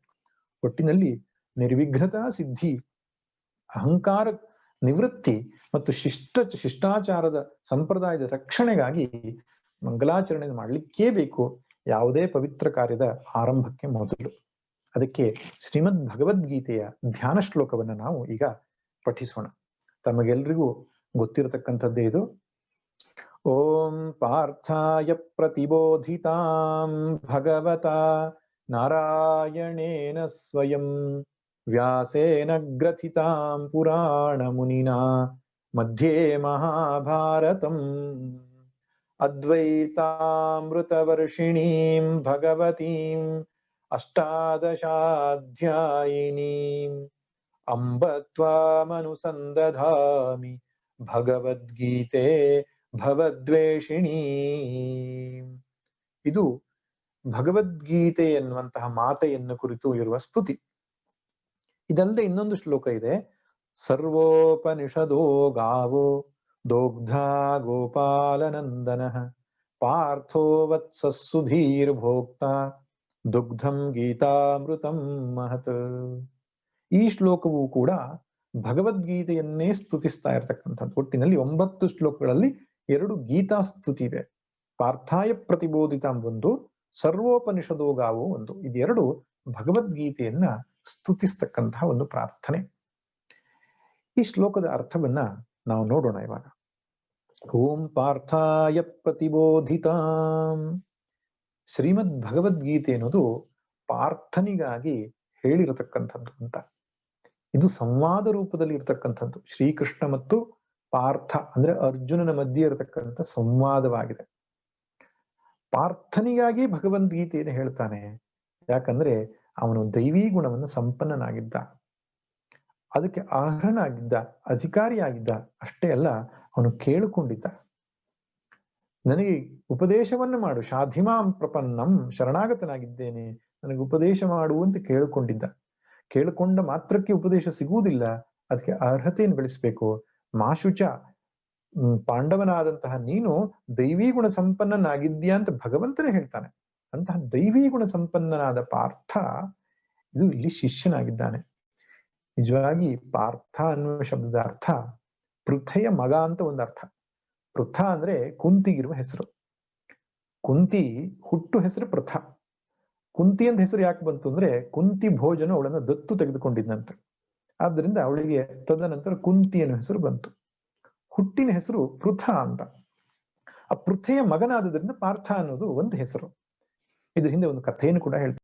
ಒಟ್ಟಿನಲ್ಲಿ ನಿರ್ವಿಘ್ನತಾ ಸಿದ್ಧಿ, ಅಹಂಕಾರ ನಿವೃತ್ತಿ ಮತ್ತು ಶಿಷ್ಟಾಚಾರದ ಸಂಪ್ರದಾಯದ ರಕ್ಷಣೆಗಾಗಿ ಮಂಗಲಾಚರಣೆ ಮಾಡಲಿಕ್ಕೇ ಬೇಕು, ಯಾವುದೇ ಪವಿತ್ರ ಕಾರ್ಯದ ಆರಂಭಕ್ಕೆ ಮೊದಲು. ಅದಕ್ಕೆ ಶ್ರೀಮದ್ ಭಗವದ್ಗೀತೆಯ ಧ್ಯಾನ ಶ್ಲೋಕವನ್ನು ನಾವು ಈಗ ಪಠಿಸೋಣ. ತಮಗೆಲ್ರಿಗೂ ಗೊತ್ತಿರತಕ್ಕಂಥದ್ದೇ ಇದು. ಓಂ ಪಾರ್ಥಾಯ ಪ್ರತಿಬೋಧಿತಾಂ ಭಗವತಾ ನಾರಾಯಣೇನ ಸ್ವಯಂ ವ್ಯಾಸೇನ ಗ್ರಥಿತಾಂ ಪುರಾಣ ಮುನಿನಾ ಮಧ್ಯೆ ಮಹಾಭಾರತಂ ಅದ್ವೈತಾಮೃತವರ್ಷಿಣೀಂ ಭಗವತೀಂ ಅಷ್ಟಾದಶಾಧ್ಯಾಯಿನೀಂ ಅಂಬ ತ್ವಾಮನುಸಂದಧಾಮಿ ಭಗವದ್ಗೀತೆ ಭವದ್ವೇಷಿಣೀ. ಇದು ಭಗವದ್ಗೀತೆ ಎನ್ನುವಂತಹ ಮಾತೆಯನ್ನು ಕುರಿತು ಇರುವ ಸ್ತುತಿ. ಇದಲ್ಲದೆ ಇನ್ನೊಂದು ಶ್ಲೋಕ ಇದೆ. ಸರ್ವೋಪನಿಷದೋ ಗಾವೋ ದೋಗ್ಧಾ ಗೋಪಾಲನಂದನಃ ಪಾರ್ಥೋ ವತ್ಸ ಸುಧೀರ್ ಭೋಕ್ತ ದುಗ್ಧಂ ಗೀತಾಮೃತಂ ಮಹತ್. ಈ ಶ್ಲೋಕವು ಕೂಡ ಭಗವದ್ಗೀತೆಯನ್ನೇ ಸ್ತುತಿಸ್ತಾ ಇರತಕ್ಕಂಥದ್ದು. ಒಟ್ಟಿನಲ್ಲಿ 9 ಶ್ಲೋಕಗಳಲ್ಲಿ 2 ಗೀತಾ ಸ್ತುತಿ ಇದೆ. ಪಾರ್ಥಾಯ ಪ್ರತಿಬೋಧಿತಾಂ ಒಂದು, ಸರ್ವೋಪನಿಷದೋ ಗಾವೋ ಒಂದು. ಇದೆರಡು ಭಗವದ್ಗೀತೆಯನ್ನ ಸ್ತುತಿಸ್ತಕ್ಕಂತಹ ಒಂದು ಪ್ರಾರ್ಥನೆ. ಈ ಶ್ಲೋಕದ ಅರ್ಥವನ್ನ ನಾವು ನೋಡೋಣ ಇವಾಗ. ಓಂ ಪಾರ್ಥಾಯ ಪ್ರತಿಬೋಧಿತಾಂ. ಶ್ರೀಮದ್ ಭಗವದ್ಗೀತೆ ಅನ್ನೋದು ಪಾರ್ಥನಿಗಾಗಿ ಹೇಳಿರತಕ್ಕಂಥದ್ದು ಅಂತ. ಇದು ಸಂವಾದ ರೂಪದಲ್ಲಿ ಇರತಕ್ಕಂಥದ್ದು. ಶ್ರೀಕೃಷ್ಣ ಮತ್ತು ಪಾರ್ಥ ಅಂದ್ರೆ ಅರ್ಜುನನ ಮಧ್ಯೆ ಇರತಕ್ಕಂಥ ಸಂವಾದವಾಗಿದೆ. ಪಾರ್ಥನಿಗಾಗಿ ಭಗವದ್ಗೀತೆಯನ್ನು ಹೇಳ್ತಾನೆ. ಯಾಕಂದ್ರೆ ಅವನು ದೈವೀ ಗುಣವನ್ನು ಸಂಪನ್ನನಾಗಿದ್ದ, ಅದಕ್ಕೆ ಅರ್ಹನಾಗಿದ್ದ, ಅಧಿಕಾರಿಯಾಗಿದ್ದ. ಅಷ್ಟೇ ಅಲ್ಲ, ಅವನು ಕೇಳಿಕೊಂಡಿದ್ದ, ನನಗೆ ಉಪದೇಶವನ್ನು ಮಾಡು, ಶಾಧಿಮಾಂ ಪ್ರಪನ್ನಂ, ಶರಣಾಗತನಾಗಿದ್ದೇನೆ, ನನಗೆ ಉಪದೇಶ ಮಾಡು ಅಂತ ಕೇಳಿಕೊಂಡಿದ್ದ. ಕೇಳಿಕೊಂಡ ಮಾತ್ರಕ್ಕೆ ಉಪದೇಶ ಸಿಗುವುದಿಲ್ಲ, ಅದಕ್ಕೆ ಅರ್ಹತೆಯನ್ನು ಬೆಳೆಸಬೇಕು. ಮಾಶುಚ, ಪಾಂಡವನಾದಂತಹ ನೀನು ದೈವೀ ಗುಣ ಸಂಪನ್ನನಾಗಿದ್ಯಾ ಅಂತ ಭಗವಂತನೇ ಹೇಳ್ತಾನೆ. ಅಂತಹ ದೈವೀ ಗುಣ ಸಂಪನ್ನನಾದ ಪಾರ್ಥ ಇದು ಇಲ್ಲಿ ಶಿಷ್ಯನಾಗಿದ್ದಾನೆ. ನಿಜವಾಗಿ ಪಾರ್ಥ ಅನ್ನುವ ಶಬ್ದದ ಅರ್ಥ ಪೃಥೆಯ ಮಗ ಅಂತ ಒಂದು ಅರ್ಥ. ಪೃಥ ಅಂದ್ರೆ ಕುಂತಿಗಿರುವ ಹೆಸರು. ಕುಂತಿ ಹುಟ್ಟು ಹೆಸರು ಪೃಥ. ಕುಂತಿ ಅಂತ ಹೆಸರು ಯಾಕೆ ಬಂತು ಅಂದ್ರೆ ಕುಂತಿ ಭೋಜನ ಅವಳನ್ನ ದತ್ತು ತೆಗೆದುಕೊಂಡಿದ್ದಂತೆ. ಆದ್ದರಿಂದ ಅವಳಿಗೆ ತದನಂತರ ಕುಂತಿ ಅನ್ನೋ ಹೆಸರು ಬಂತು. ಹುಟ್ಟಿನ ಹೆಸರು ಪೃಥ ಅಂತ. ಆ ಪೃಥೆಯ ಮಗನಾದ್ರಿಂದ ಪಾರ್ಥ ಅನ್ನೋದು ಒಂದು ಹೆಸರು. ಇದ್ರ ಹಿಂದೆ ಒಂದು ಕಥೆಯನ್ನು ಕೂಡ ಹೇಳ್ತಾರೆ.